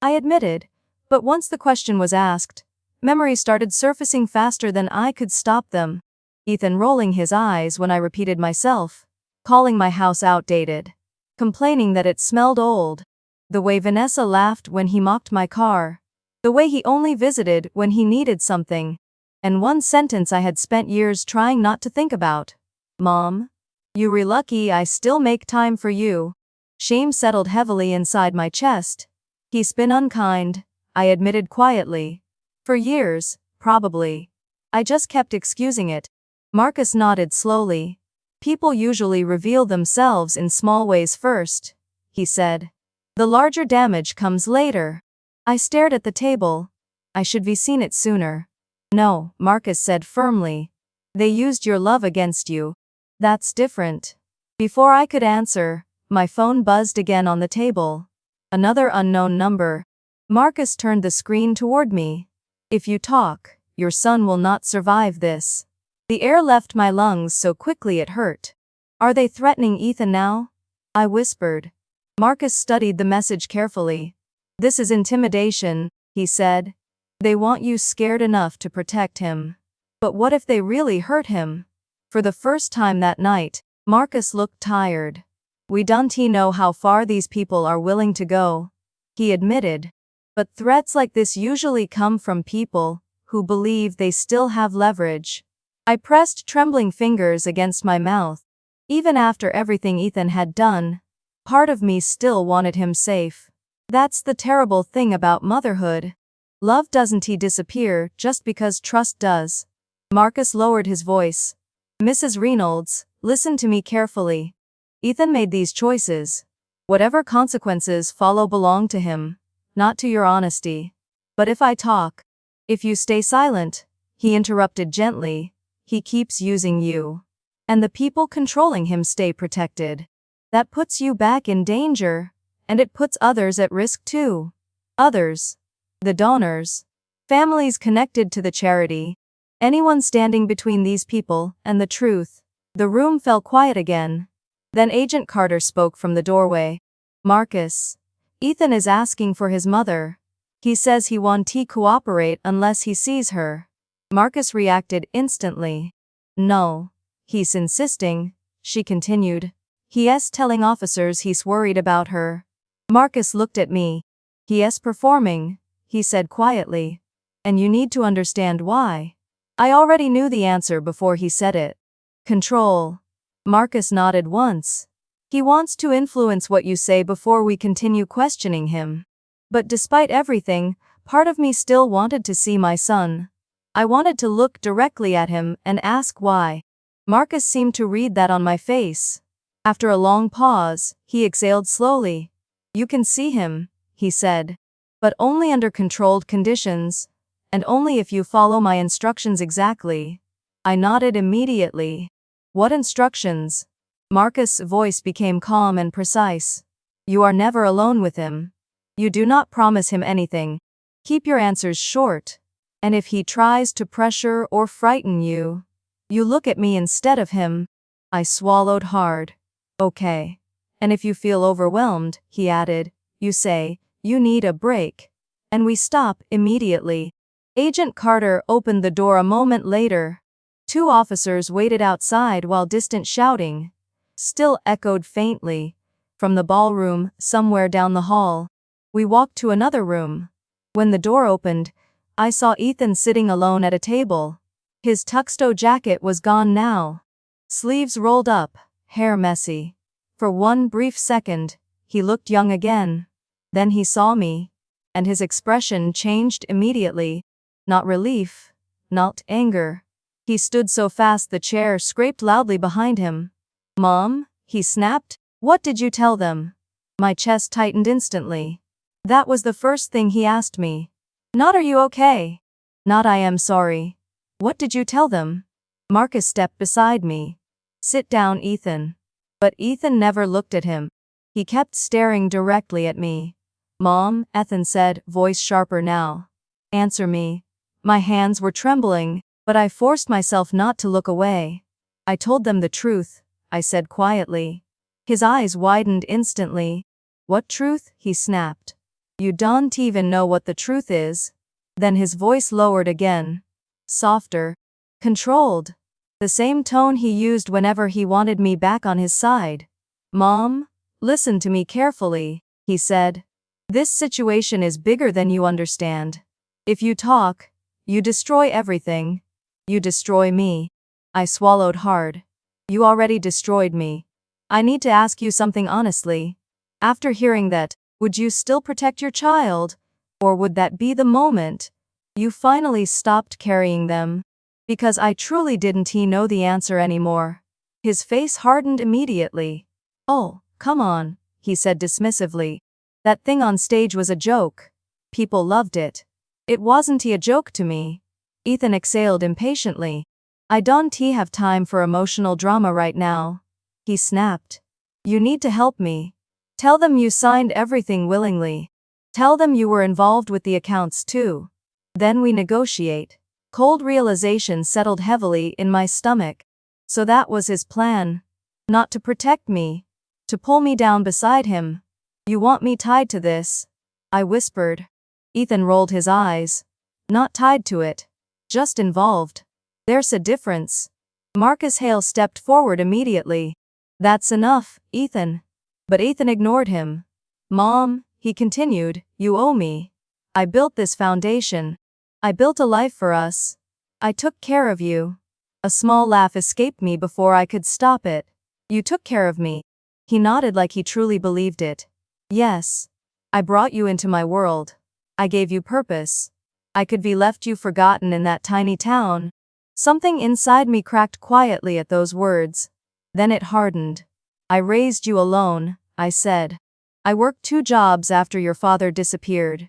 I admitted, but once the question was asked, memories started surfacing faster than I could stop them. Ethan rolling his eyes when I repeated myself, calling my house outdated, complaining that it smelled old, the way Vanessa laughed when he mocked my car, the way he only visited when he needed something, and one sentence I had spent years trying not to think about. "Mom, you were lucky I still make time for you." Shame settled heavily inside my chest. "He's been unkind," I admitted quietly. "For years, probably. I just kept excusing it." Marcus nodded slowly. "People usually reveal themselves in small ways first," he said. "The larger damage comes later." I stared at the table. "I should have seen it sooner." "No," Marcus said firmly. "They used your love against you. That's different." Before I could answer, my phone buzzed again on the table. Another unknown number. Marcus turned the screen toward me. "If you talk, your son will not survive this." The air left my lungs so quickly it hurt. "Are they threatening Ethan now?" I whispered. Marcus studied the message carefully. "This is intimidation," he said. "They want you scared enough to protect him." But what if they really hurt him? For the first time that night, Marcus looked tired. We don't know how far these people are willing to go, he admitted. But threats like this usually come from people who believe they still have leverage. I pressed trembling fingers against my mouth. Even after everything Ethan had done, part of me still wanted him safe. That's the terrible thing about motherhood. Love doesn't disappear just because trust does. Marcus lowered his voice. Mrs. Reynolds, listen to me carefully. Ethan made these choices. Whatever consequences follow belong to him, not to your honesty. But if I talk, if you stay silent, he interrupted gently, he keeps using you. And the people controlling him stay protected. That puts you back in danger, and it puts others at risk too. Others. The donors. Families connected to the charity. Anyone standing between these people and the truth. The room fell quiet again. Then Agent Carter spoke from the doorway. Marcus. Ethan is asking for his mother. He says he won't cooperate unless he sees her. Marcus reacted instantly. No. He's insisting, she continued. He's telling officers he's worried about her. Marcus looked at me. He's performing, he said quietly. And you need to understand why. I already knew the answer before he said it. Control. Marcus nodded once. He wants to influence what you say before we continue questioning him. But despite everything, part of me still wanted to see my son. I wanted to look directly at him and ask why. Marcus seemed to read that on my face. After a long pause, he exhaled slowly. You can see him, he said. But only under controlled conditions. And only if you follow my instructions exactly. I nodded immediately. What instructions? Marcus' voice became calm and precise. You are never alone with him. You do not promise him anything. Keep your answers short. And if he tries to pressure or frighten you, you look at me instead of him. I swallowed hard. Okay. And if you feel overwhelmed, he added, you say, you need a break. And we stop immediately. Agent Carter opened the door a moment later. 2 officers waited outside while distant shouting still echoed faintly from the ballroom somewhere down the hall. We walked to another room. When the door opened, I saw Ethan sitting alone at a table. His tuxedo jacket was gone now. Sleeves rolled up, hair messy. For one brief second, he looked young again. Then he saw me, and his expression changed immediately. Not relief, not anger. He stood so fast the chair scraped loudly behind him. Mom, he snapped, what did you tell them? My chest tightened instantly. That was the first thing he asked me. Not are you okay? Not I am sorry. What did you tell them? Marcus stepped beside me. Sit down, Ethan. But Ethan never looked at him. He kept staring directly at me. Mom, Ethan said, voice sharper now. Answer me. My hands were trembling, but I forced myself not to look away. I told them the truth, I said quietly. His eyes widened instantly. What truth? He snapped. You don't even know what the truth is. Then his voice lowered again. Softer. Controlled. The same tone he used whenever he wanted me back on his side. Mom, listen to me carefully, he said. This situation is bigger than you understand. If you talk, you destroy everything. You destroy me. I swallowed hard. You already destroyed me. I need to ask you something honestly. After hearing that, would you still protect your child? Or would that be the moment you finally stopped carrying them? Because I truly didn't know the answer anymore. His face hardened immediately. Oh, come on, he said dismissively. That thing on stage was a joke. People loved it. It wasn't a joke to me. Ethan exhaled impatiently. I don't have time for emotional drama right now. He snapped. You need to help me. Tell them you signed everything willingly. Tell them you were involved with the accounts too. Then we negotiate. Cold realization settled heavily in my stomach. So that was his plan. Not to protect me. To pull me down beside him. You want me tied to this? I whispered. Ethan rolled his eyes. Not tied to it. Just involved. There's a difference. Marcus Hale stepped forward immediately. That's enough, Ethan. But Ethan ignored him. Mom, he continued, you owe me. I built this foundation. I built a life for us. I took care of you. A small laugh escaped me before I could stop it. You took care of me. He nodded like he truly believed it. Yes. I brought you into my world. I gave you purpose. I could be left you forgotten in that tiny town. Something inside me cracked quietly at those words. Then it hardened. I raised you alone, I said. I worked 2 jobs after your father disappeared.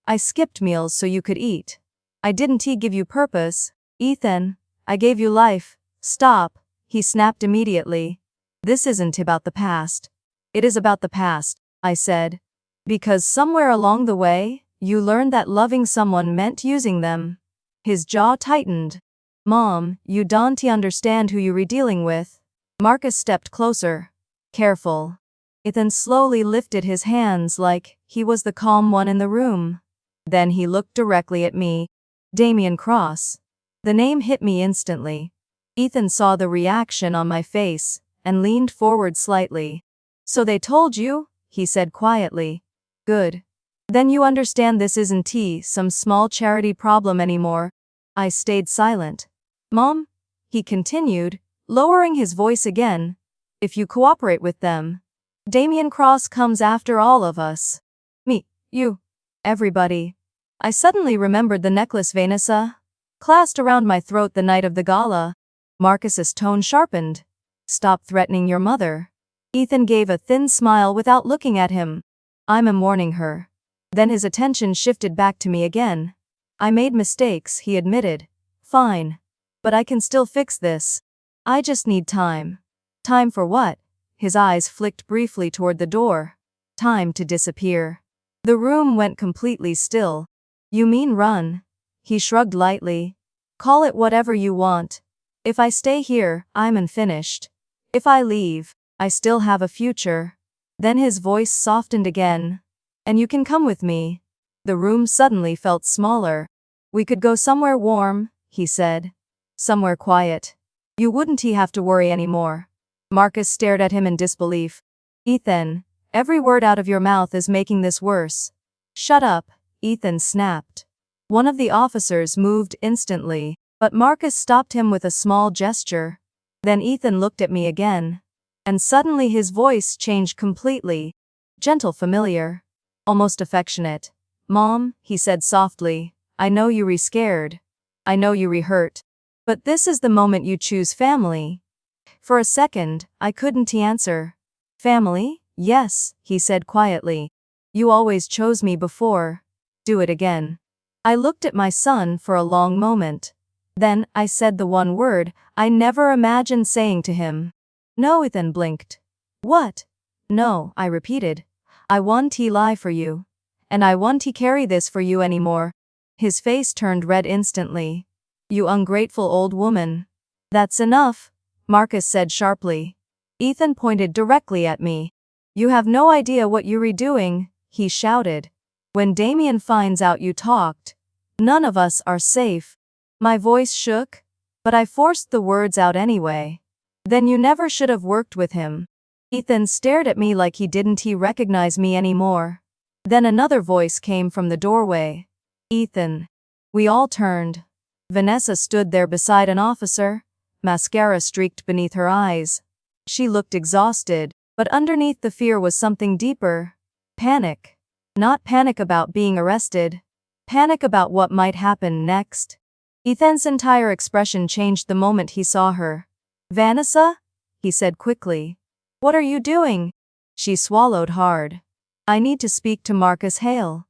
I skipped meals so you could eat. I didn't give you purpose, Ethan. I gave you life. Stop, he snapped immediately. This isn't about the past. It is about the past, I said. Because somewhere along the way, you learned that loving someone meant using them. His jaw tightened. Mom, you don't understand who you're dealing with. Marcus stepped closer. Careful. Ethan slowly lifted his hands like he was the calm one in the room. Then he looked directly at me. Damian Cross. The name hit me instantly. Ethan saw the reaction on my face and leaned forward slightly. So they told you? He said quietly. Good. Then you understand this isn't some small charity problem anymore. I stayed silent. Mom? He continued, lowering his voice again. If you cooperate with them, Damian Cross comes after all of us. Me, you, everybody. I suddenly remembered the necklace Vanessa clasped around my throat the night of the gala. Marcus's tone sharpened. Stop threatening your mother. Ethan gave a thin smile without looking at him. I'm warning her. Then his attention shifted back to me again. I made mistakes, he admitted. Fine. But I can still fix this. I just need time. Time for what? His eyes flicked briefly toward the door. Time to disappear. The room went completely still. You mean run? He shrugged lightly. Call it whatever you want. If I stay here, I'm unfinished. If I leave, I still have a future. Then his voice softened again. And you can come with me. The room suddenly felt smaller. We could go somewhere warm, he said. Somewhere quiet. You wouldn't have to worry anymore. Marcus stared at him in disbelief. Ethan, every word out of your mouth is making this worse. Shut up, Ethan snapped. One of the officers moved instantly, but Marcus stopped him with a small gesture. Then Ethan looked at me again. And suddenly his voice changed completely. Gentle, familiar. Almost affectionate. Mom, he said softly, I know you're scared. I know you're hurt. But this is the moment you choose family. For a second, I couldn't answer. Family? Yes, he said quietly. You always chose me before. Do it again. I looked at my son for a long moment. Then, I said the one word I never imagined saying to him. No, Ethan blinked. What? No, I repeated. I want to lie for you. And I want to carry this for you anymore. His face turned red instantly. You ungrateful old woman. That's enough, Marcus said sharply. Ethan pointed directly at me. You have no idea what you're doing, he shouted. When Damian finds out you talked, none of us are safe. My voice shook, but I forced the words out anyway. Then you never should have worked with him. Ethan stared at me like he didn't recognize me anymore. Then another voice came from the doorway. Ethan. We all turned. Vanessa stood there beside an officer, mascara streaked beneath her eyes. She looked exhausted, but underneath the fear was something deeper. Panic. Not panic about being arrested. Panic about what might happen next. Ethan's entire expression changed the moment he saw her. Vanessa? He said quickly. What are you doing? She swallowed hard. I need to speak to Marcus Hale.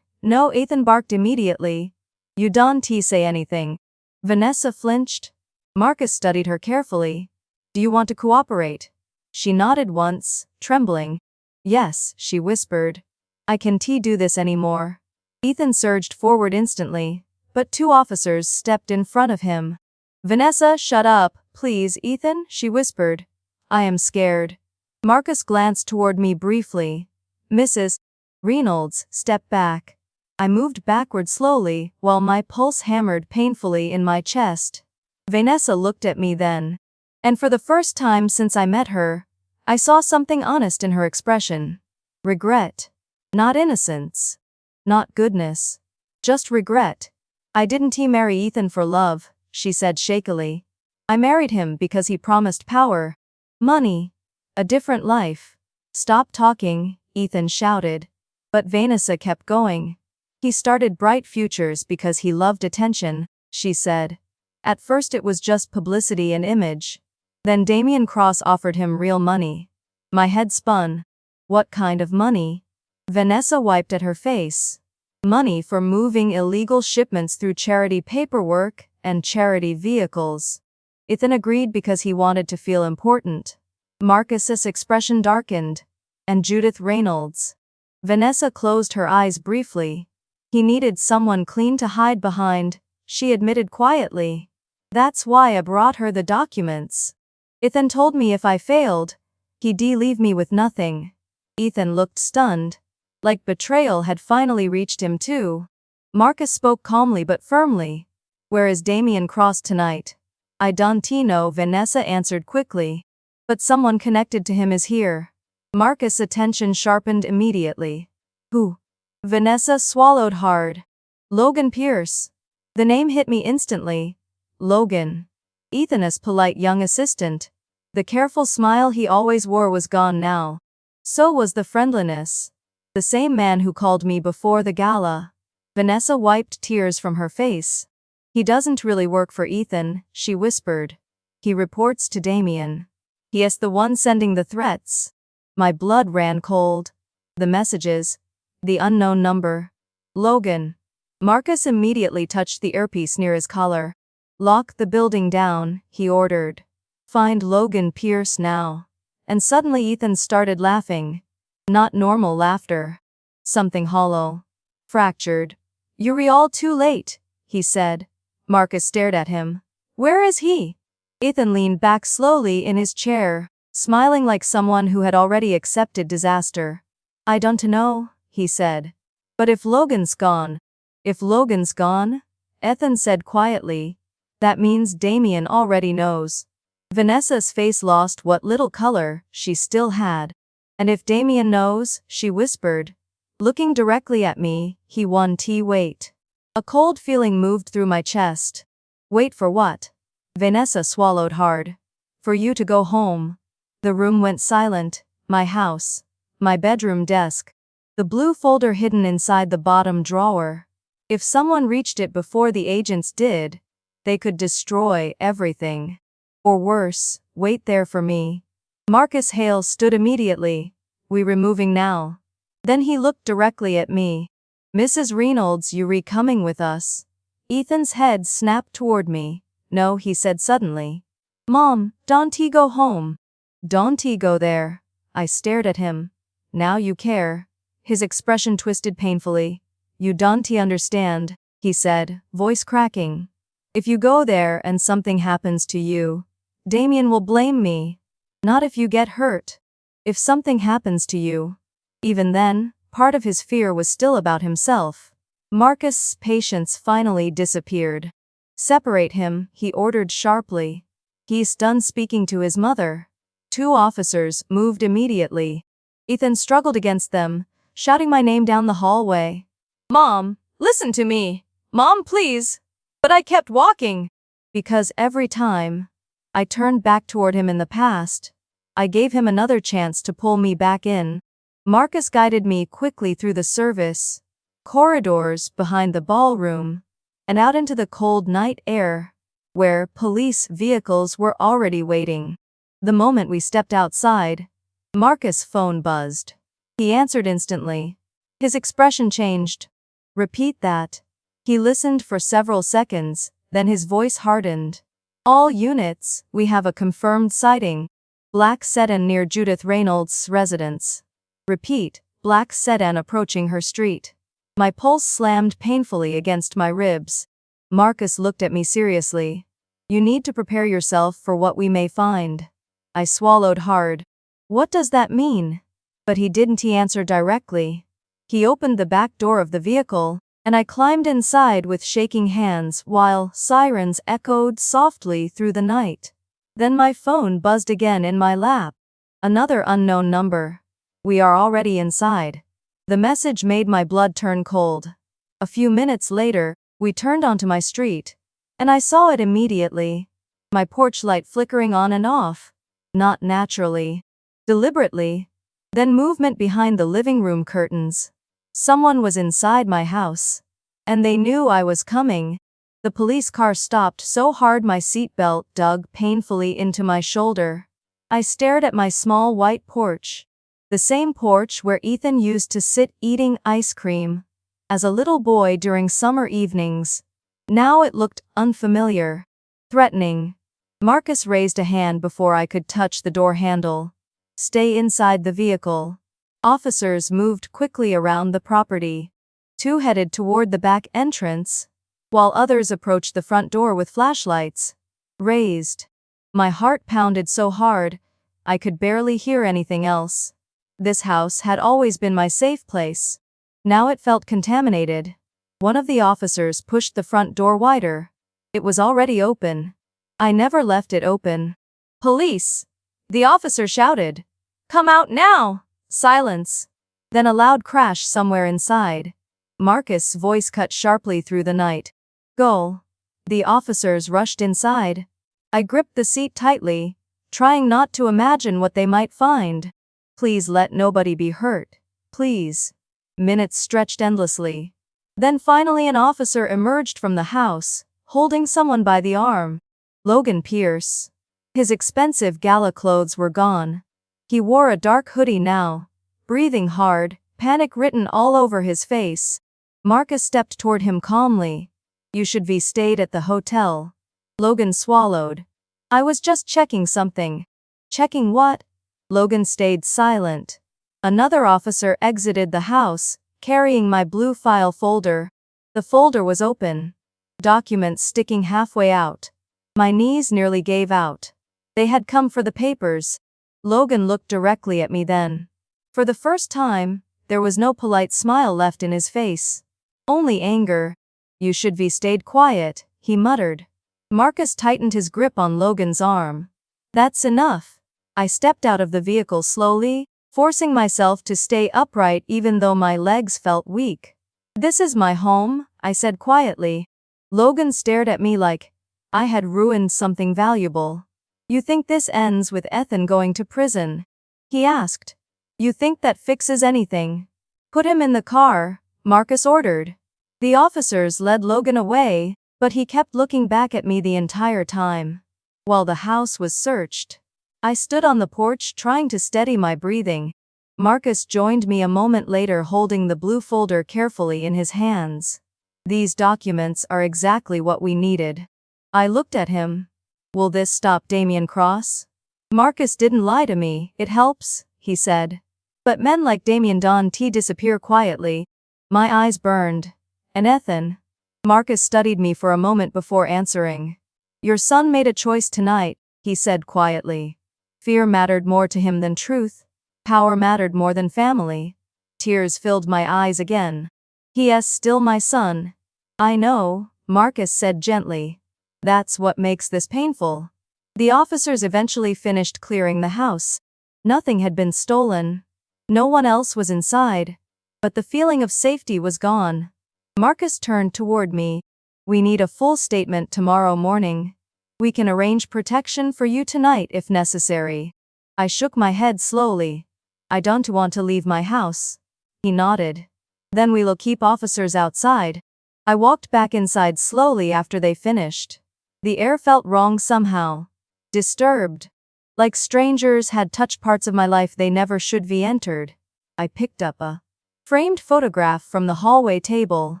No, Ethan barked immediately. You don't say anything. Vanessa flinched. Marcus studied her carefully. Do you want to cooperate? She nodded once, trembling. Yes, she whispered. I can't do this anymore. Ethan surged forward instantly, but 2 officers stepped in front of him. Vanessa, shut up, please, Ethan, she whispered. I am scared. Marcus glanced toward me briefly. Mrs. Reynolds, step back. I moved backward slowly, while my pulse hammered painfully in my chest. Vanessa looked at me then. And for the first time since I met her, I saw something honest in her expression. Regret. Not innocence. Not goodness. Just regret. I didn't marry Ethan for love, she said shakily. I married him because he promised power, money, a different life. Stop talking, Ethan shouted. But Vanessa kept going. He started bright futures because he loved attention, she said. At first it was just publicity and image. Then Damien Cross offered him real money. My head spun. What kind of money? Vanessa wiped at her face. Money for moving illegal shipments through charity paperwork and charity vehicles. Ethan agreed because he wanted to feel important. Marcus's expression darkened. And Judith Reynolds. Vanessa closed her eyes briefly. He needed someone clean to hide behind, she admitted quietly. That's why I brought her the documents. Ethan told me if I failed, he'd leave me with nothing. Ethan looked stunned. Like betrayal had finally reached him too. Marcus spoke calmly but firmly. Where is Damien Cross tonight? I don't know, Vanessa answered quickly. But someone connected to him is here. Marcus' attention sharpened immediately. Who? Vanessa swallowed hard. Logan Pierce. The name hit me instantly. Logan. Ethan's polite young assistant. The careful smile he always wore was gone now. So was the friendliness. The same man who called me before the gala. Vanessa wiped tears from her face. He doesn't really work for Ethan, she whispered. He reports to Damien. He is the one sending the threats. My blood ran cold. The messages. The unknown number. Logan. Marcus immediately touched the earpiece near his collar. Lock the building down, he ordered. Find Logan Pierce now. And suddenly Ethan started laughing. Not normal laughter. Something hollow. Fractured. You're all too late, he said. Marcus stared at him. Where is he? Ethan leaned back slowly in his chair, smiling like someone who had already accepted disaster. I don't know, he said. But if Logan's gone. If Logan's gone? Ethan said quietly. That means Damien already knows. Vanessa's face lost what little color she still had. And if Damien knows, she whispered. Looking directly at me, he wait. A cold feeling moved through my chest. Wait for what? Vanessa swallowed hard. For you to go home. The room went silent. My house. My bedroom desk. The blue folder hidden inside the bottom drawer. If someone reached it before the agents did, they could destroy everything. Or worse, wait there for me. Marcus Hale stood immediately. We're moving now. Then he looked directly at me. Mrs. Reynolds, you coming with us? Ethan's head snapped toward me. No, he said suddenly. Mom, don't he go home? Don't he go there? I stared at him. Now you care. His expression twisted painfully. You don't understand, he said, voice cracking. If you go there and something happens to you, Damien will blame me. Not if you get hurt. If something happens to you. Even then, part of his fear was still about himself. Marcus' patience finally disappeared. Separate him, he ordered sharply. He's done speaking to his mother. 2 officers moved immediately. Ethan struggled against them, shouting my name down the hallway. Mom, listen to me. Mom, please. But I kept walking. Because every time I turned back toward him in the past, I gave him another chance to pull me back in. Marcus guided me quickly through the service, corridors behind the ballroom, and out into the cold night air, where police vehicles were already waiting. The moment we stepped outside, Marcus' phone buzzed. He answered instantly. His expression changed. Repeat that. He listened for several seconds, then his voice hardened. All units, we have a confirmed sighting. Black sedan near Judith Reynolds' residence. Repeat, black sedan approaching her street. My pulse slammed painfully against my ribs. Marcus looked at me seriously. You need to prepare yourself for what we may find. I swallowed hard. What does that mean? But he didn't answer directly. He opened the back door of the vehicle, and I climbed inside with shaking hands while sirens echoed softly through the night. Then my phone buzzed again in my lap. Another unknown number. "We are already inside." The message made my blood turn cold. A few minutes later, we turned onto my street, and I saw it immediately. My porch light flickering on and off. Not naturally. Deliberately. Then movement behind the living room curtains. Someone was inside my house. And they knew I was coming. The police car stopped so hard my seatbelt dug painfully into my shoulder. I stared at my small white porch. The same porch where Ethan used to sit eating ice cream as a little boy during summer evenings. Now it looked unfamiliar. Threatening. Marcus raised a hand before I could touch the door handle. "Stay inside the vehicle." Officers moved quickly around the property. Two headed toward the back entrance, while others approached the front door with flashlights raised. My heart pounded so hard, I could barely hear anything else. This house had always been my safe place. Now it felt contaminated. One of the officers pushed the front door wider. It was already open. I never left it open. "Police!" the officer shouted. "Come out now!" Silence. Then a loud crash somewhere inside. Marcus' voice cut sharply through the night. "Go." The officers rushed inside. I gripped the seat tightly, trying not to imagine what they might find. "Please let nobody be hurt. Please." Minutes stretched endlessly. Then finally an officer emerged from the house, holding someone by the arm. Logan Pierce. His expensive gala clothes were gone. He wore a dark hoodie now, breathing hard, panic written all over his face. Marcus stepped toward him calmly. "You should be stayed at the hotel." Logan swallowed. "I was just checking something." "Checking what?" Logan stayed silent. Another officer exited the house, carrying my blue file folder. The folder was open. Documents sticking halfway out. My knees nearly gave out. They had come for the papers. Logan looked directly at me then. For the first time, there was no polite smile left in his face. Only anger. "You should be stayed quiet," he muttered. Marcus tightened his grip on Logan's arm. "That's enough." I stepped out of the vehicle slowly, forcing myself to stay upright even though my legs felt weak. "This is my home," I said quietly. Logan stared at me like I had ruined something valuable. "You think this ends with Ethan going to prison?" he asked. "You think that fixes anything?" "Put him in the car," Marcus ordered. The officers led Logan away, but he kept looking back at me the entire time. While the house was searched, I stood on the porch trying to steady my breathing. Marcus joined me a moment later holding the blue folder carefully in his hands. "These documents are exactly what we needed." I looked at him. "Will this stop Damian Cross?" Marcus didn't lie to me. "It helps," he said. "But men like Damian don't disappear quietly." My eyes burned. "And Ethan?" Marcus studied me for a moment before answering. "Your son made a choice tonight," he said quietly. Fear mattered more to him than truth. Power mattered more than family. Tears filled my eyes again. "He is still my son." "I know," Marcus said gently. "That's what makes this painful." The officers eventually finished clearing the house. Nothing had been stolen. No one else was inside. But the feeling of safety was gone. Marcus turned toward me. "We need a full statement tomorrow morning. We can arrange protection for you tonight if necessary." I shook my head slowly. "I don't want to leave my house." He nodded. "Then we'll keep officers outside." I walked back inside slowly after they finished. The air felt wrong somehow. Disturbed. Like strangers had touched parts of my life they never should be entered. I picked up a framed photograph from the hallway table.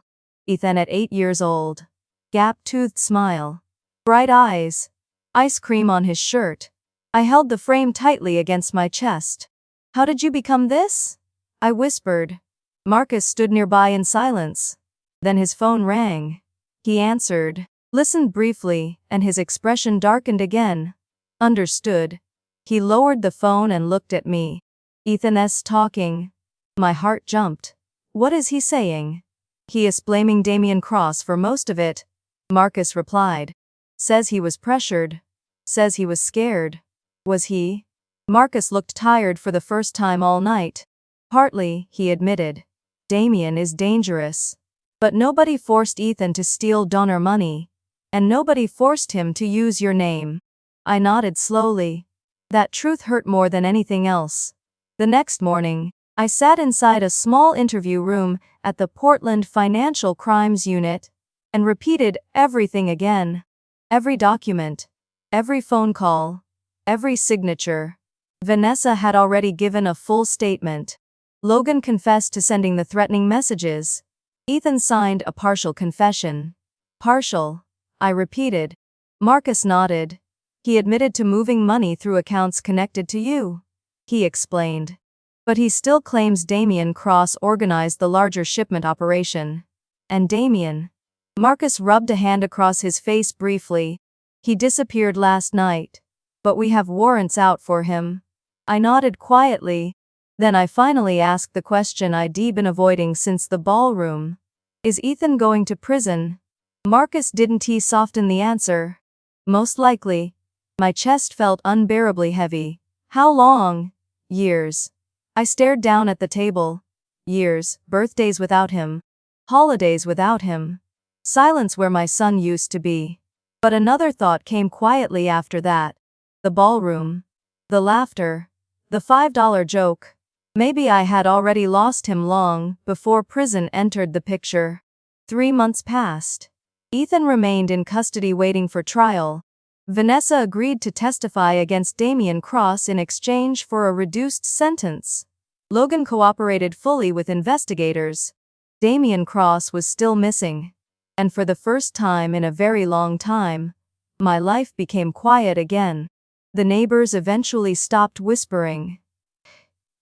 Ethan at 8 years old. Gap-toothed smile. Bright eyes. Ice cream on his shirt. I held the frame tightly against my chest. "How did you become this?" I whispered. Marcus stood nearby in silence. Then his phone rang. He answered, listened briefly, and his expression darkened again. "Understood." He lowered the phone and looked at me. "Ethan's talking." My heart jumped. "What is he saying?" He is blaming Damien Cross for most of it, Marcus replied. Says he was pressured. Says he was scared. Was he? Marcus looked tired for the first time all night. Partly, he admitted. Damien is dangerous. But nobody forced Ethan to steal donor money. And nobody forced him to use your name. I nodded slowly. That truth hurt more than anything else. The next morning, I sat inside a small interview room at the Portland Financial Crimes Unit and repeated everything again. Every document, every phone call, every signature. Vanessa had already given a full statement. Logan confessed to sending the threatening messages. Ethan signed a partial confession. Partial, I repeated. Marcus nodded. He admitted to moving money through accounts connected to you, he explained. But he still claims Damien Cross organized the larger shipment operation. And Damien? Marcus rubbed a hand across his face briefly. He disappeared last night. But we have warrants out for him. I nodded quietly. Then I finally asked the question I'd been avoiding since the ballroom. Is Ethan going to prison? Marcus didn't soften the answer. Most likely. My chest felt unbearably heavy. How long? Years. I stared down at the table. Years, birthdays without him. Holidays without him. Silence where my son used to be. But another thought came quietly after that. The ballroom. The laughter. The $5 joke. Maybe I had already lost him long before prison entered the picture. 3 months passed. Ethan remained in custody waiting for trial. Vanessa agreed to testify against Damien Cross in exchange for a reduced sentence. Logan cooperated fully with investigators. Damien Cross was still missing. And for the first time in a very long time, my life became quiet again. The neighbors eventually stopped whispering.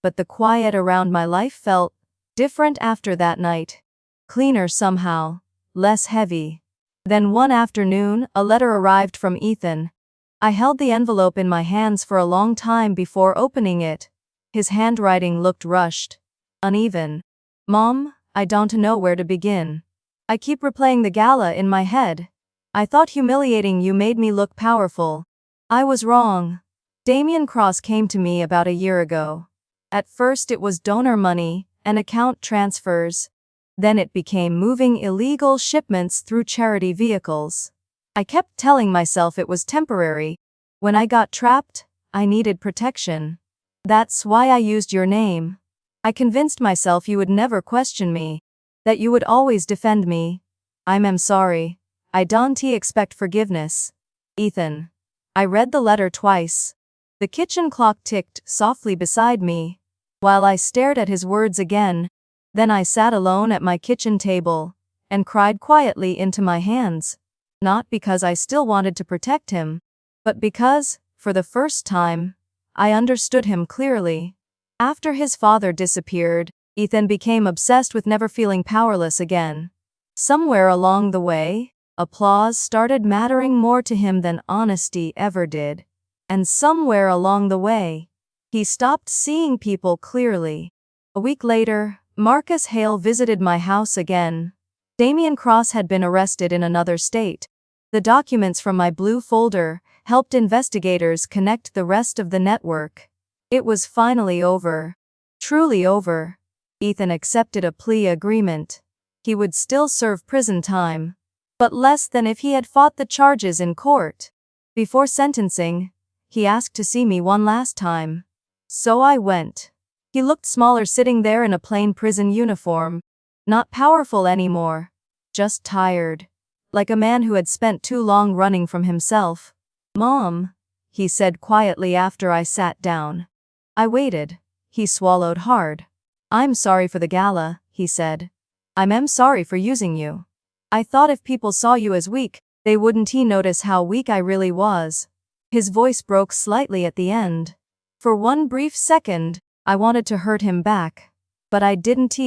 But the quiet around my life felt different after that night. Cleaner somehow, less heavy. Then one afternoon, a letter arrived from Ethan. I held the envelope in my hands for a long time before opening it. His handwriting looked rushed, uneven. Mom, I don't know where to begin. I keep replaying the gala in my head. I thought humiliating you made me look powerful. I was wrong. Damien Cross came to me about a year ago. At first it was donor money and account transfers. Then it became moving illegal shipments through charity vehicles. I kept telling myself it was temporary. When I got trapped, I needed protection. That's why I used your name. I convinced myself you would never question me, that you would always defend me. I'm sorry. I don't expect forgiveness. Ethan. I read the letter twice. The kitchen clock ticked softly beside me, while I stared at his words again. Then I sat alone at my kitchen table and cried quietly into my hands. Not because I still wanted to protect him, but because, for the first time, I understood him clearly. After his father disappeared, Ethan became obsessed with never feeling powerless again. Somewhere along the way, applause started mattering more to him than honesty ever did. And somewhere along the way, he stopped seeing people clearly. A week later, Marcus Hale visited my house again. Damien Cross had been arrested in another state. The documents from my blue folder helped investigators connect the rest of the network. It was finally over. Truly over. Ethan accepted a plea agreement. He would still serve prison time, but less than if he had fought the charges in court. Before sentencing, he asked to see me one last time. So I went. He looked smaller sitting there in a plain prison uniform. Not powerful anymore. Just tired. Like a man who had spent too long running from himself. Mom, he said quietly after I sat down. I waited. He swallowed hard. I'm sorry for the gala, he said. I'm sorry for using you. I thought if people saw you as weak, they wouldn't notice how weak I really was. His voice broke slightly at the end. For one brief second, I wanted to hurt him back. But I didn't.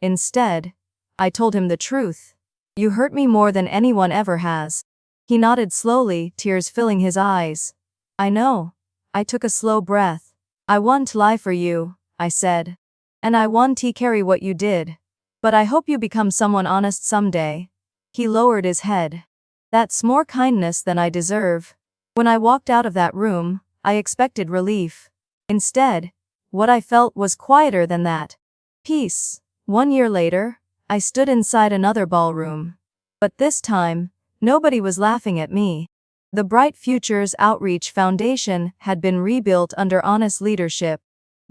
Instead, I told him the truth. You hurt me more than anyone ever has. He nodded slowly, tears filling his eyes. I know. I took a slow breath. I won't lie for you, I said. And I won't carry what you did. But I hope you become someone honest someday. He lowered his head. That's more kindness than I deserve. When I walked out of that room, I expected relief. Instead, what I felt was quieter than that. Peace. 1 year later, I stood inside another ballroom. But this time, nobody was laughing at me. The Bright Futures Outreach Foundation had been rebuilt under honest leadership.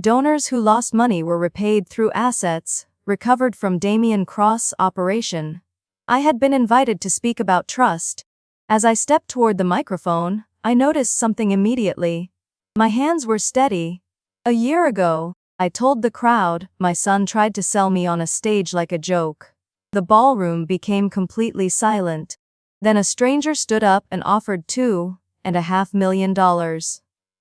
Donors who lost money were repaid through assets recovered from Damien Cross' operation. I had been invited to speak about trust. As I stepped toward the microphone, I noticed something immediately. My hands were steady. A year ago, I told the crowd my son tried to sell me on a stage like a joke. The ballroom became completely silent. Then a stranger stood up and offered $2.5 million.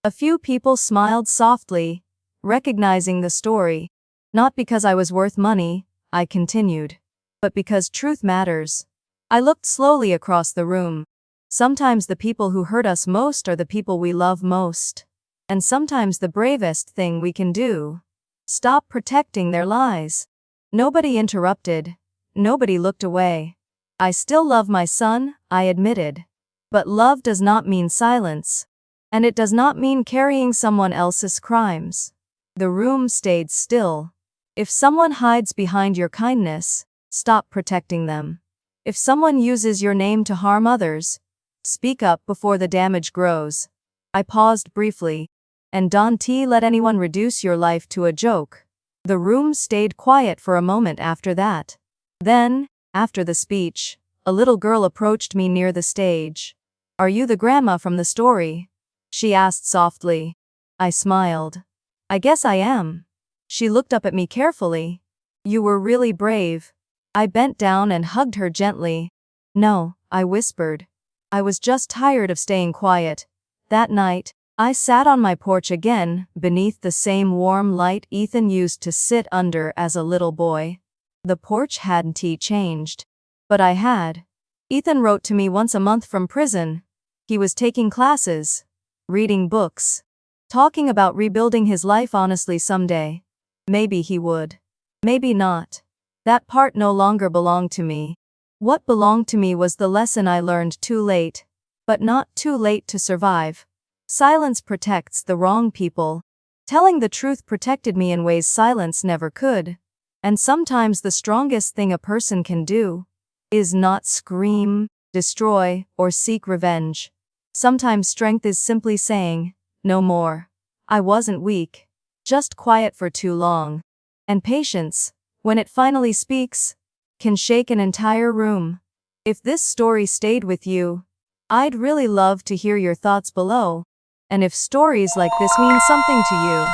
A few people smiled softly, recognizing the story. Not because I was worth money, I continued, but because truth matters. I looked slowly across the room. Sometimes the people who hurt us most are the people we love most. And sometimes the bravest thing we can do. Stop protecting their lies. Nobody interrupted. Nobody looked away. I still love my son, I admitted. But love does not mean silence. And it does not mean carrying someone else's crimes. The room stayed still. If someone hides behind your kindness, stop protecting them. If someone uses your name to harm others, speak up before the damage grows. I paused briefly. And don't let anyone reduce your life to a joke. The room stayed quiet for a moment after that. Then, after the speech, a little girl approached me near the stage. Are you the grandma from the story? She asked softly. I smiled. I guess I am. She looked up at me carefully. You were really brave. I bent down and hugged her gently. No, I whispered. I was just tired of staying quiet. That night, I sat on my porch again, beneath the same warm light Ethan used to sit under as a little boy. The porch hadn't changed. But I had. Ethan wrote to me once a month from prison. He was taking classes, reading books, talking about rebuilding his life honestly someday. Maybe he would. Maybe not. That part no longer belonged to me. What belonged to me was the lesson I learned too late. But not too late to survive. Silence protects the wrong people. Telling the truth protected me in ways silence never could. And sometimes the strongest thing a person can do is not scream, destroy, or seek revenge. Sometimes strength is simply saying, no more. I wasn't weak. Just quiet for too long. And patience, when it finally speaks, can shake an entire room. If this story stayed with you, I'd really love to hear your thoughts below. And if stories like this mean something to you,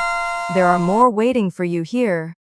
there are more waiting for you here.